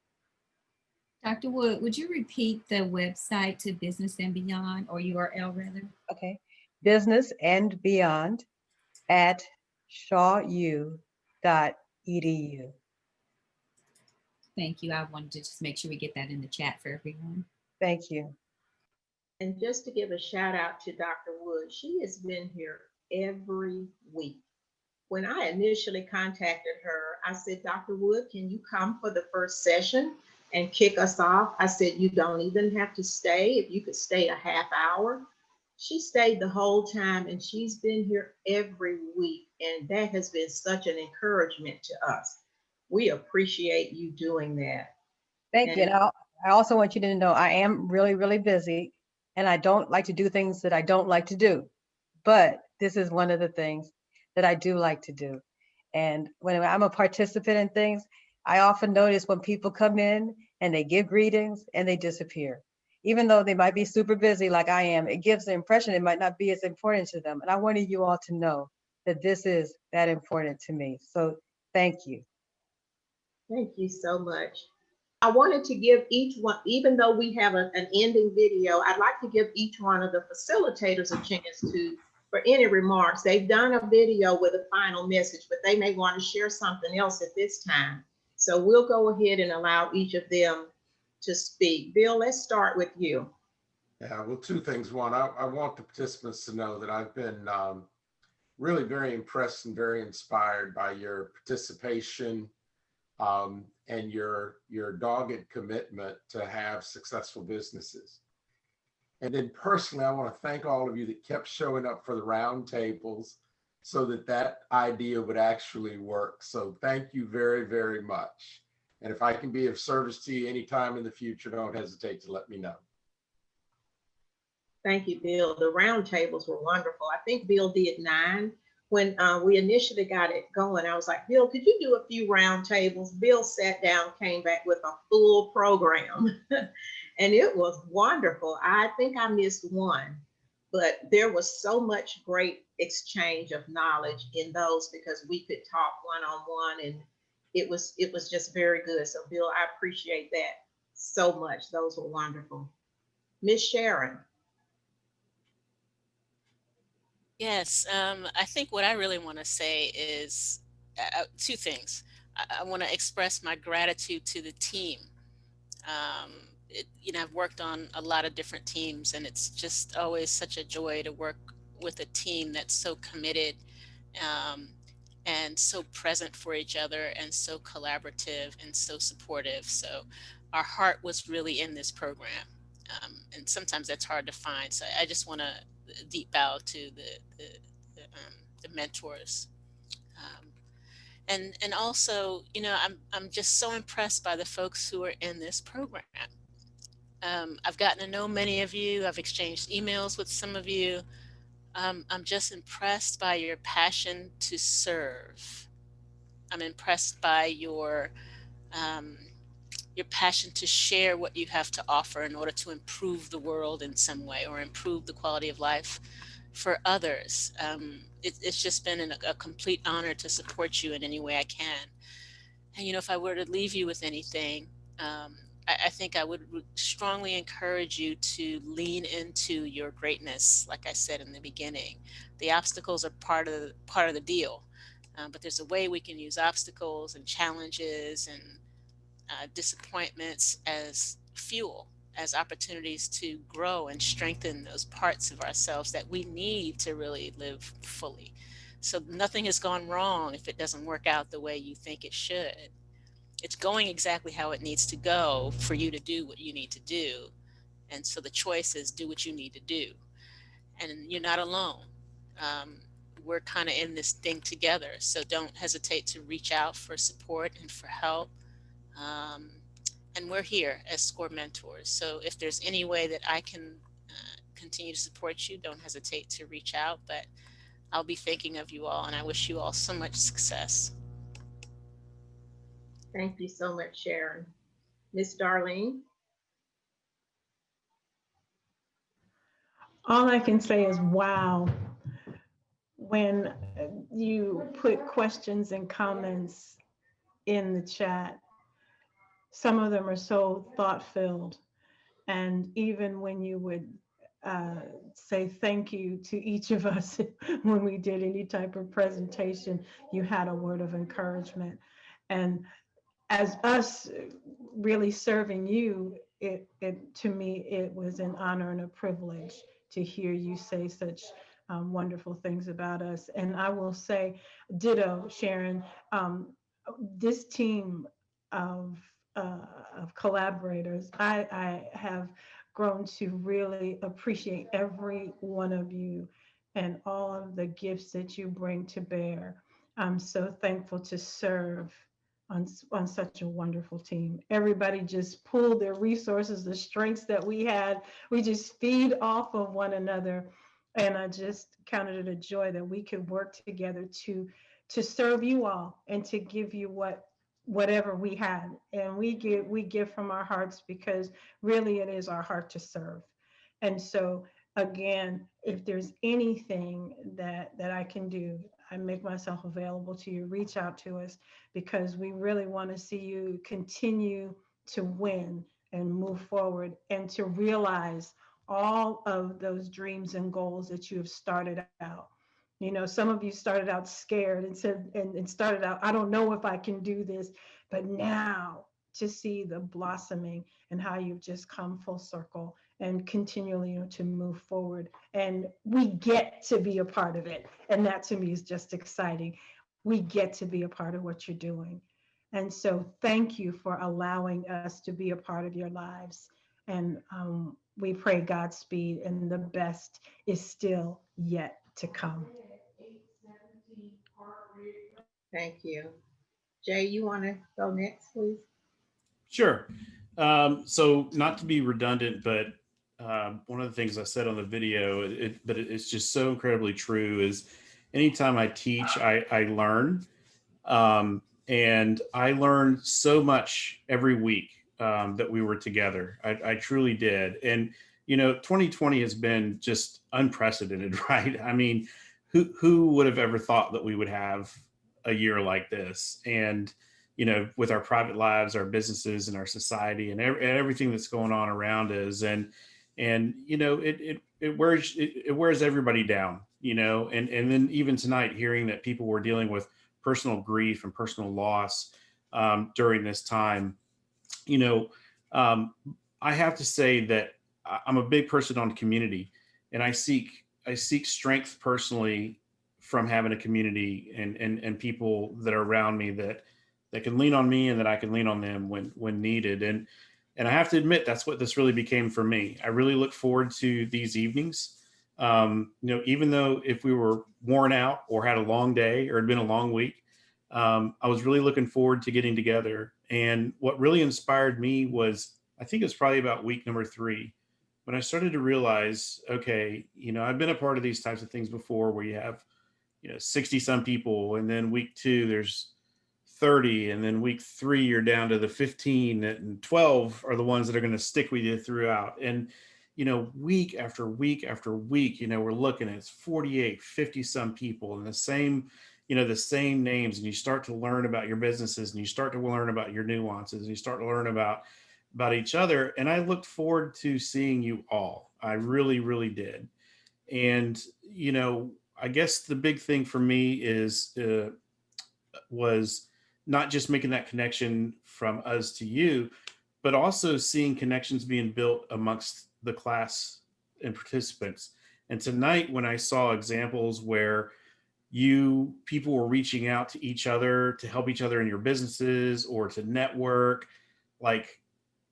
Dr. Wood, would you repeat the website to Business and Beyond, or URL rather? Okay. Business and Beyond at shawu.edu. Thank you. I wanted to just make sure we get that in the chat for everyone. Thank you. And just to give a shout out to Dr. Wood, she has been here every week. When I initially contacted her, I said, Dr. Wood, can you come for the first session and kick us off? I said, you don't even have to stay. If you could stay a half hour. She stayed the whole time, and she's been here every week. And that has been such an encouragement to us. We appreciate you doing that. Thank you. And I also want you to know I am really, really busy, and I don't like to do things that I don't like to do. But this is one of the things that I do like to do. And when I'm a participant in things, I often notice when people come in and they give greetings and they disappear. Even though they might be super busy like I am, it gives the impression it might not be as important to them. And I wanted you all to know that this is that important to me. So thank you. Thank you so much. I wanted to give each one, even though we have an ending video, I'd like to give each one of the facilitators a chance for any remarks. They've done a video with a final message, but they may want to share something else at this time. So we'll go ahead and allow each of them to speak. Bill, let's start with you. Yeah, well, two things. One, I want the participants to know that I've been really very impressed and very inspired by your participation and your dogged commitment to have successful businesses. And then personally, I want to thank all of you that kept showing up for the roundtables so that idea would actually work. So thank you very, very much. And if I can be of service to you anytime in the future, don't hesitate to let me know. Thank you, Bill. The roundtables were wonderful. I think Bill did 9. When we initially got it going, I was like, Bill, could you do a few roundtables? Bill sat down, came back with a full program, and it was wonderful. I think I missed one, but there was so much great exchange of knowledge in those because we could talk one-on-one, and it was just very good. So Bill, I appreciate that so much. Those were wonderful. Miss Sharon. Yes, I think what I really want to say is two things. I want to express my gratitude to the team. I've worked on a lot of different teams, and it's just always such a joy to work with a team that's so committed and so present for each other and so collaborative and so supportive. So our heart was really in this program. And sometimes that's hard to find. So I just want to deep bow to the mentors, and also, I'm just so impressed by the folks who are in this program. I've gotten to know many of you. I've exchanged emails with some of you. I'm just impressed by your passion to serve. I'm impressed by your passion to share what you have to offer in order to improve the world in some way or improve the quality of life for others. It's just been a complete honor to support you in any way I can. And, you know, if I were to leave you with anything, I think I would strongly encourage you to lean into your greatness. Like I said in the beginning, the obstacles are part of the deal. But there's a way we can use obstacles and challenges and disappointments as fuel, as opportunities to grow and strengthen those parts of ourselves that we need to really live fully. So nothing has gone wrong if it doesn't work out the way you think it should. It's going exactly how it needs to go for you to do what you need to do. And so the choice is do what you need to do. And you're not alone. We're kind of in this thing together. So don't hesitate to reach out for support and for help. And we're here as SCORE mentors. So if there's any way that I can continue to support you, don't hesitate to reach out. But I'll be thinking of you all, and I wish you all so much success. Thank you so much, Sharon. Miss Darlene? All I can say is, wow. When you put questions and comments in the chat, some of them are so thought-filled. And even when you would say thank you to each of us when we did any type of presentation, you had a word of encouragement. And as us really serving you, it to me, it was an honor and a privilege to hear you say such wonderful things about us. And I will say, ditto, Sharon, this team of collaborators, I have grown to really appreciate every one of you and all of the gifts that you bring to bear. I'm so thankful to serve on such a wonderful team. Everybody just pulled their resources, the strengths that we had. We just feed off of one another. And I just counted it a joy that we could work together to serve you all and to give you whatever we had. And we give from our hearts, because really it is our heart to serve. And so again, if there's anything that I can do, I make myself available to you. Reach out to us, because we really want to see you continue to win and move forward and to realize all of those dreams and goals that you have started out. You know, some of you started out scared and said, and started out, I don't know if I can do this, but now to see the blossoming and how you've just come full circle and continually to move forward. And we get to be a part of it. And that to me is just exciting. We get to be a part of what you're doing. And so thank you for allowing us to be a part of your lives. And we pray Godspeed, and the best is still yet to come. Thank you. Jay, you want to go next, please? Sure. So not to be redundant, but one of the things I said on the video, but it's just so incredibly true, is anytime I teach, I learn. And I learned so much every week that we were together. I truly did. And, you know, 2020 has been just unprecedented, right? I mean, who would have ever thought that we would have a year like this? And, you know, with our private lives, our businesses, and our society, and everything that's going on around us, and you know, it wears everybody down, you know, and then even tonight, hearing that people were dealing with personal grief and personal loss during this time, you know, I have to say that I'm a big person on community, and I seek strength personally from having a community and people that are around me that can lean on me and that I can lean on them when needed. And I have to admit, that's what this really became for me. I really look forward to these evenings. You know, even though if we were worn out or had a long day or had been a long week, I was really looking forward to getting together. And what really inspired me was I think it's probably about week number 3, when I started to realize, okay, I've been a part of these types of things before where you have, 60 some people, and then week 2, there's 30, and then week 3, you're down to the 15, and 12 are the ones that are going to stick with you throughout. And, week after week after week, we're looking at 48, 50 some people, and the same names, and you start to learn about your businesses, and you start to learn about your nuances, and you start to learn about each other. And I looked forward to seeing you all. I really, really did. And, I guess the big thing for me was not just making that connection from us to you, but also seeing connections being built amongst the class and participants. And tonight, when I saw examples where people were reaching out to each other to help each other in your businesses or to network, like,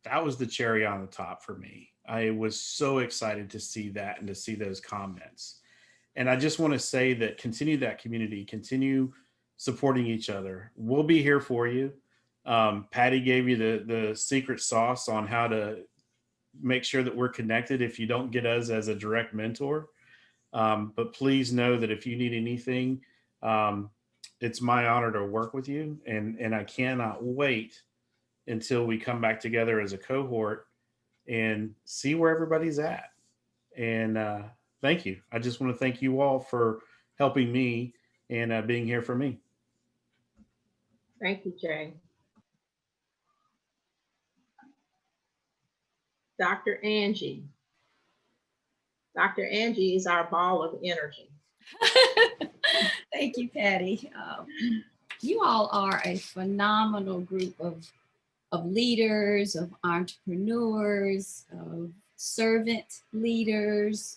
that was the cherry on the top for me. I was so excited to see that and to see those comments. And I just want to say that continue that community, continue supporting each other. We'll be here for you. Patty gave you the secret sauce on how to make sure that we're connected if you don't get us as a direct mentor. But please know that if you need anything, it's my honor to work with you. And I cannot wait until we come back together as a cohort and see where everybody's at. And thank you. I just want to thank you all for helping me and being here for me. Thank you, Jay. Dr. Angie. Dr. Angie is our ball of energy. Thank you, Patty. You all are a phenomenal group of leaders, of entrepreneurs, of servant leaders.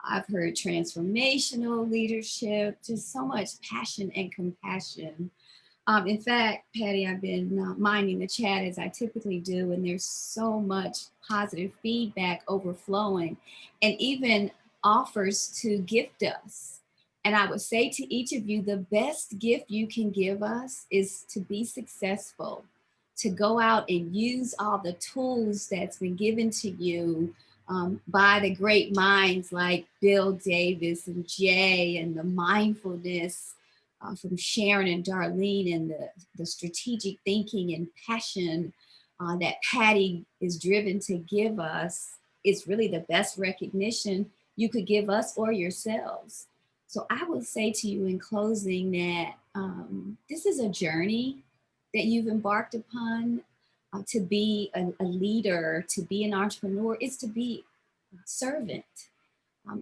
I've heard transformational leadership, just so much passion and compassion. In fact, Patty, I've been minding the chat as I typically do, and there's so much positive feedback overflowing and even offers to gift us. And I would say to each of you, the best gift you can give us is to be successful, to go out and use all the tools that's been given to you by the great minds like Bill Davis and Jay, and the mindfulness from Sharon and Darlene, and the strategic thinking and passion that Patty is driven to give us is really the best recognition you could give us or yourselves. So I will say to you in closing that this is a journey that you've embarked upon. To be a leader, to be an entrepreneur, is to be a servant.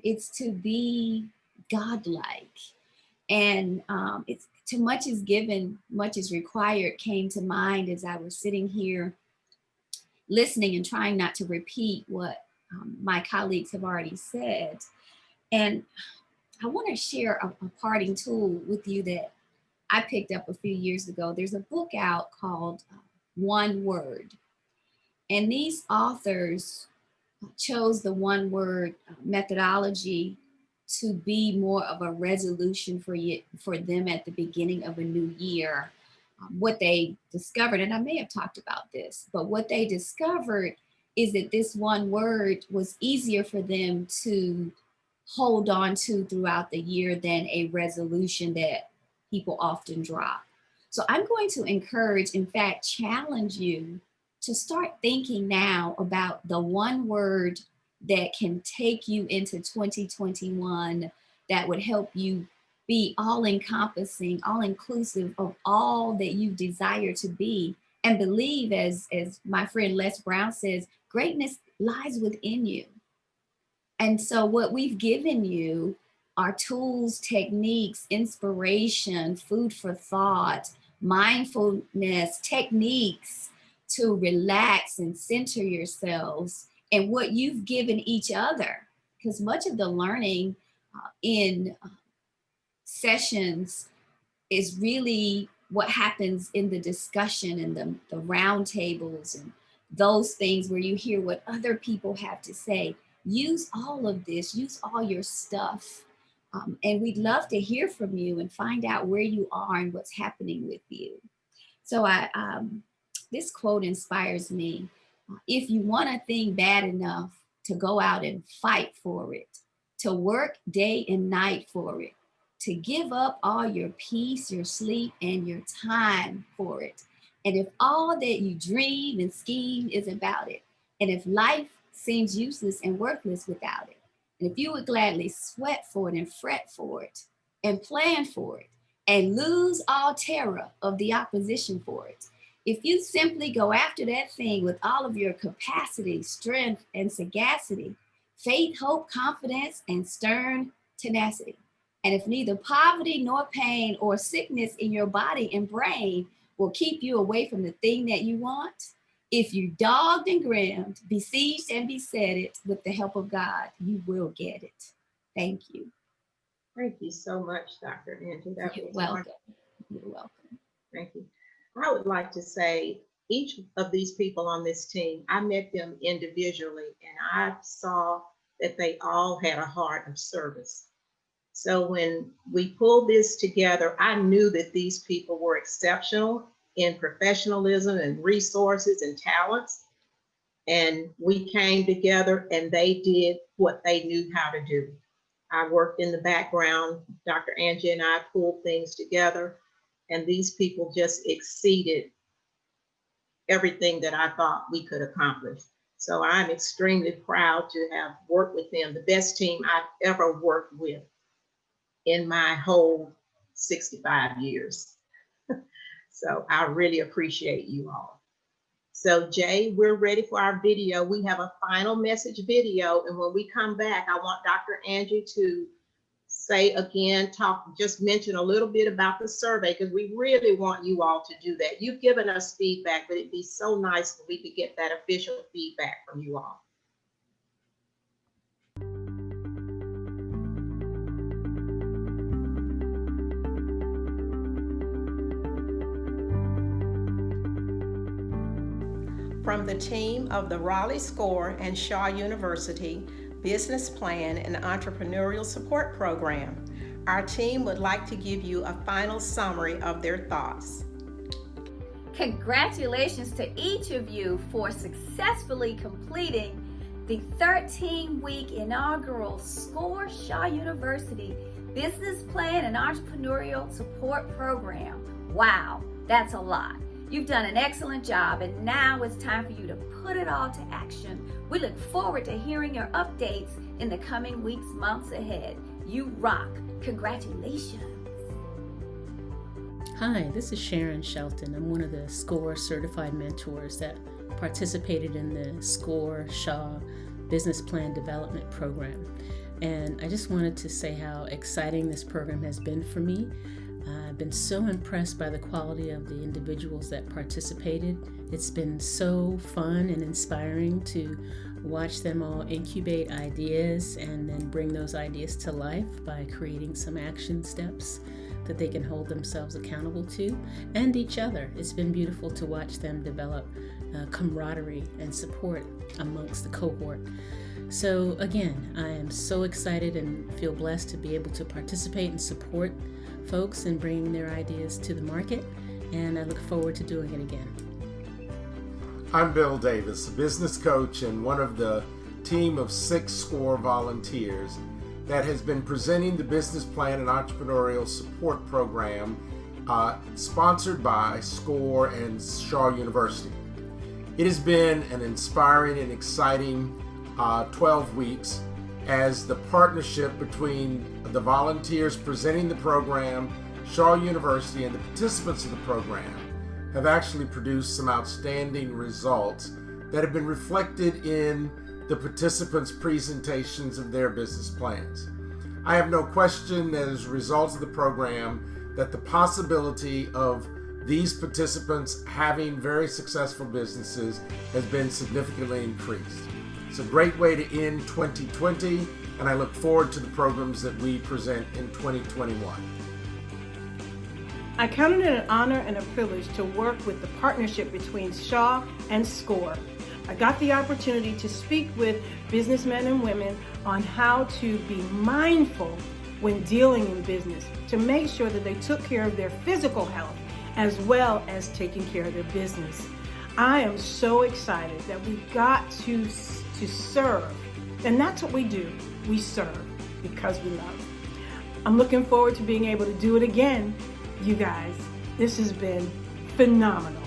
It's to be godlike. And it's too much is given, much is required came to mind as I was sitting here listening and trying not to repeat what my colleagues have already said. And I want to share a parting tool with you that I picked up a few years ago. There's a book out called One Word. And these authors chose the one word methodology to be more of a resolution for them at the beginning of a new year. What they discovered, and I may have talked about this, but what they discovered is that this one word was easier for them to hold on to throughout the year than a resolution that people often drop. So I'm going to encourage, in fact, challenge you to start thinking now about the one word that can take you into 2021 that would help you be all-encompassing, all-inclusive of all that you desire to be. And believe, as my friend Les Brown says, greatness lies within you. And so what we've given you are tools, techniques, inspiration, food for thought, mindfulness, techniques to relax and center yourselves, and what you've given each other. Because much of the learning in sessions is really what happens in the discussion and the round tables and those things where you hear what other people have to say. Use all of this, use all your stuff. And we'd love to hear from you and find out where you are and what's happening with you. So this quote inspires me. If you want a thing bad enough to go out and fight for it, to work day and night for it, to give up all your peace, your sleep, and your time for it. And if all that you dream and scheme is about it, and if life seems useless and worthless without it, and if you would gladly sweat for it and fret for it and plan for it and lose all terror of the opposition for it, if you simply go after that thing with all of your capacity, strength, and sagacity, faith, hope, confidence, and stern tenacity, and if neither poverty nor pain or sickness in your body and brain will keep you away from the thing that you want, if you dogged and grimmed, besieged and beset it with the help of God, you will get it. Thank you. Thank you so much, Dr. Angie. That You're was welcome. wonderful. You're welcome. Thank you. I would like to say each of these people on this team, I met them individually and I saw that they all had a heart of service. So when we pulled this together, I knew that these people were exceptional in professionalism and resources and talents. And we came together and they did what they knew how to do. I worked in the background. Dr. Angie and I pulled things together, and these people just exceeded everything that I thought we could accomplish. So I'm extremely proud to have worked with them, the best team I've ever worked with in my whole 65 years. So I really appreciate you all. So Jay, we're ready for our video. We have a final message video. And when we come back, I want Dr. Angie to say again, just mention a little bit about the survey, because we really want you all to do that. You've given us feedback, but it'd be so nice if we could get that official feedback from you all. From the team of the Raleigh SCORE and Shaw University Business Plan and Entrepreneurial Support Program, our team would like to give you a final summary of their thoughts. Congratulations to each of you for successfully completing the 13-week inaugural SCORE Shaw University Business Plan and Entrepreneurial Support Program. Wow, that's a lot. You've done an excellent job, and now it's time for you to put it all to action. We look forward to hearing your updates in the coming weeks, months ahead. You rock. Congratulations. Hi, this is Sharon Shelton. I'm one of the SCORE certified mentors that participated in the SCORE Shaw Business Plan Development Program. And I just wanted to say how exciting this program has been for me. I've been so impressed by the quality of the individuals that participated. It's been so fun and inspiring to watch them all incubate ideas and then bring those ideas to life by creating some action steps that they can hold themselves accountable to and each other. It's been beautiful to watch them develop camaraderie and support amongst the cohort. So again, I am so excited and feel blessed to be able to participate and support folks in bringing their ideas to the market, and I look forward to doing it again. I'm Bill Davis, a business coach and one of the team of 6 SCORE volunteers that has been presenting the Business Plan and Entrepreneurial Support Program sponsored by SCORE and Shaw University. It has been an inspiring and exciting 12 weeks as the partnership between the volunteers presenting the program, Shaw University, and the participants of the program have actually produced some outstanding results that have been reflected in the participants' presentations of their business plans. I have no question that as a result of the program that the possibility of these participants having very successful businesses has been significantly increased. It's a great way to end 2020, and I look forward to the programs that we present in 2021. I count it an honor and a privilege to work with the partnership between Shaw and SCORE. I got the opportunity to speak with businessmen and women on how to be mindful when dealing in business, to make sure that they took care of their physical health as well as taking care of their business. I am so excited that we got to serve. And that's what we do. We serve because we love. I'm looking forward to being able to do it again, you guys. This has been phenomenal.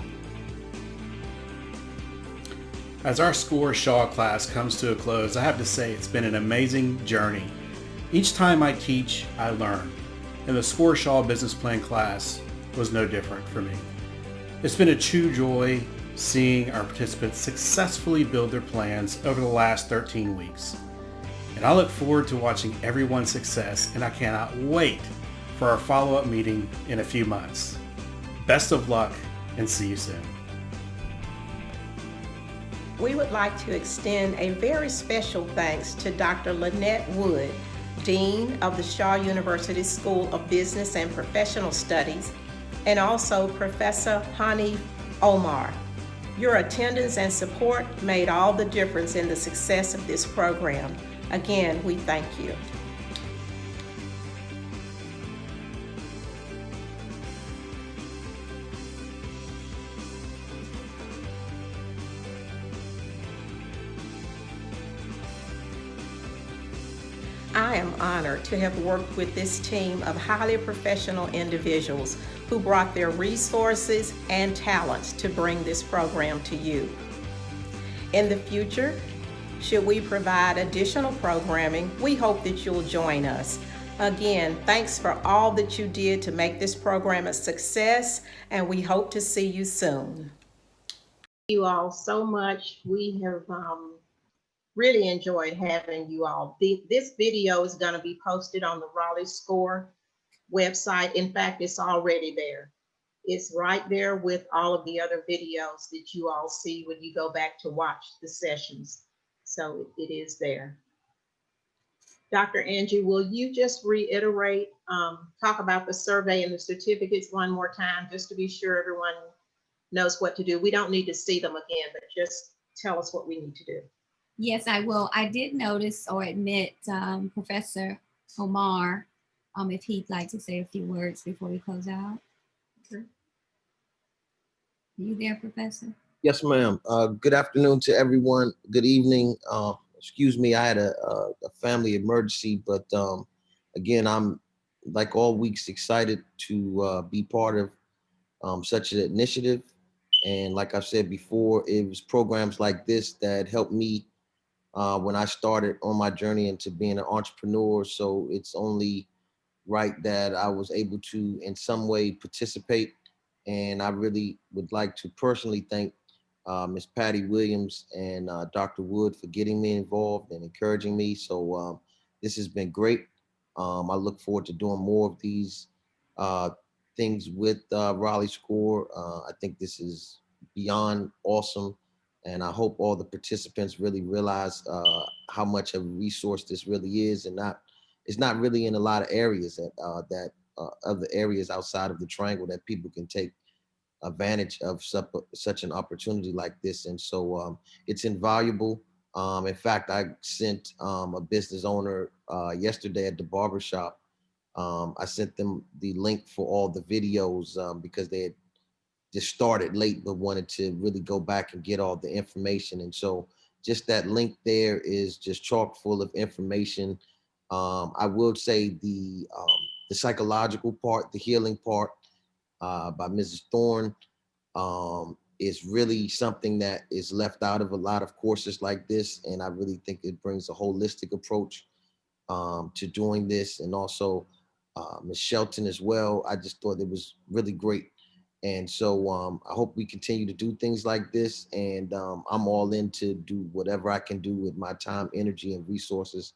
As our SCORE Shaw class comes to a close, I have to say it's been an amazing journey. Each time I teach, I learn. And the SCORE Shaw business plan class was no different for me. It's been a true joy seeing our participants successfully build their plans over the last 13 weeks. And I look forward to watching everyone's success, and I cannot wait for our follow-up meeting in a few months. Best of luck, and see you soon. We would like to extend a very special thanks to Dr. Lynette Wood, Dean of the Shaw University School of Business and Professional Studies, and also Professor Hanif Omar. Your attendance and support made all the difference in the success of this program. Again, we thank you. I am honored to have worked with this team of highly professional individuals who brought their resources and talents to bring this program to you. In the future, should we provide additional programming, we hope that you'll join us. Again, thanks for all that you did to make this program a success, and we hope to see you soon. Thank you all so much. We have really enjoyed having you all. This video is going to be posted on the Raleigh SCORE website. In fact, it's already there. It's right there with all of the other videos that you all see when you go back to watch the sessions. So it is there. Dr. Angie, will you just reiterate, talk about the survey and the certificates one more time, just to be sure everyone knows what to do? We don't need to see them again, but just tell us what we need to do. Yes, I will. I did notice or admit Professor Omar, if he'd like to say a few words before we close out. Okay. Are you there, Professor? Yes, ma'am. Good afternoon to everyone. Good evening. Excuse me, I had a family emergency, but again, I'm like all weeks excited to be part of such an initiative. And like I've said before, it was programs like this that helped me when I started on my journey into being an entrepreneur. So it's only right that I was able to in some way participate. And I really would like to personally thank Ms. Patty Williams and Dr. Wood for getting me involved and encouraging me. So this has been great. I look forward to doing more of these things with Raleigh SCORE. I think this is beyond awesome. And I hope all the participants really realize how much of a resource this really is, and it's not really in a lot of areas that other areas outside of the triangle that people can take advantage of such an opportunity like this. And so it's invaluable. In fact, I sent a business owner yesterday at the barbershop. I sent them the link for all the videos because they had just started late but wanted to really go back and get all the information. And so just that link there is just chock full of information. I will say the psychological part, the healing part by Mrs. Thorne is really something that is left out of a lot of courses like this. And I really think it brings a holistic approach to doing this. And also Ms. Shelton as well. I just thought it was really great. And so I hope we continue to do things like this. And I'm all in to do whatever I can do with my time, energy, and resources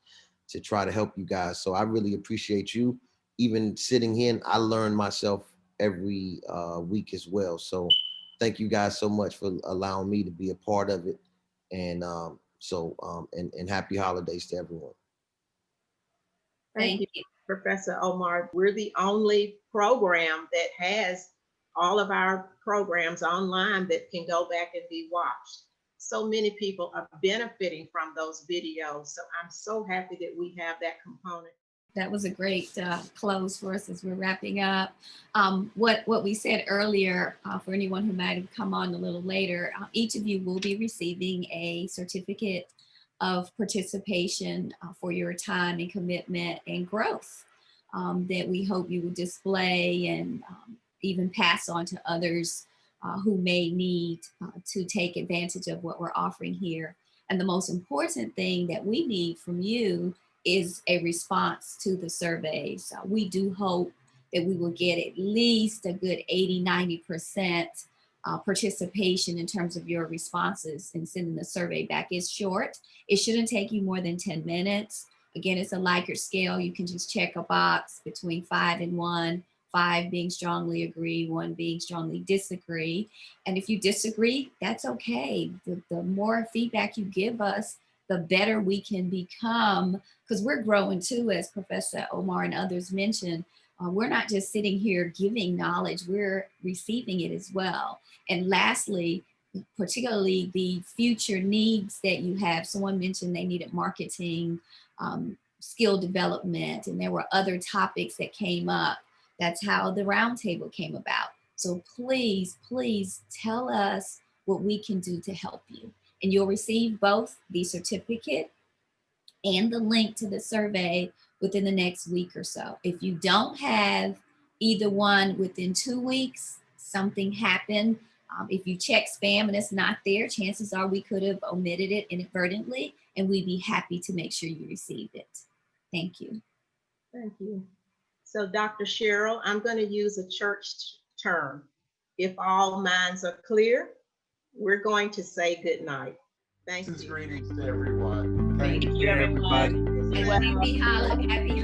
to try to help you guys. So I really appreciate you. Even sitting here, I learn myself every week as well. So thank you guys so much for allowing me to be a part of it. And and happy holidays to everyone. Thank you, Professor Omar. We're the only program that has all of our programs online that can go back and be watched. So many people are benefiting from those videos. So I'm so happy that we have that component. That was a great close for us as we're wrapping up. What we said earlier, for anyone who might have come on a little later, each of you will be receiving a certificate of participation for your time and commitment and growth that we hope you will display and even pass on to others who may need to take advantage of what we're offering here. And the most important thing that we need from you is a response to the surveys. We do hope that we will get at least a good 80–90% participation in terms of your responses and sending the survey back. It's short. It shouldn't take you more than 10 minutes. Again, it's a Likert scale. You can just check a box between 5 and 1, 5 being strongly agree, 1 being strongly disagree. And if you disagree, that's okay. The more feedback you give us, the better we can become, because we're growing too, as Professor Omar and others mentioned. We're not just sitting here giving knowledge, we're receiving it as well. And lastly, particularly the future needs that you have. Someone mentioned they needed marketing, skill development, and there were other topics that came up. That's how the roundtable came about. So please, please tell us what we can do to help you. And you'll receive both the certificate and the link to the survey within the next week or so. If you don't have either one within 2 weeks, something happened. If you check spam and it's not there, chances are we could have omitted it inadvertently, and we'd be happy to make sure you received it. Thank you. Thank you. So Dr. Cheryl, I'm going to use a church term. If all minds are clear, we're going to say good night. Thank you. Greetings to everyone. Thank you, everybody. Happy holidays. Happy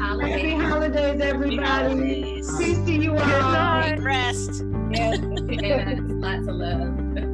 holidays, everybody. Peace to you all. Good night. Rest. Yes, lots of love.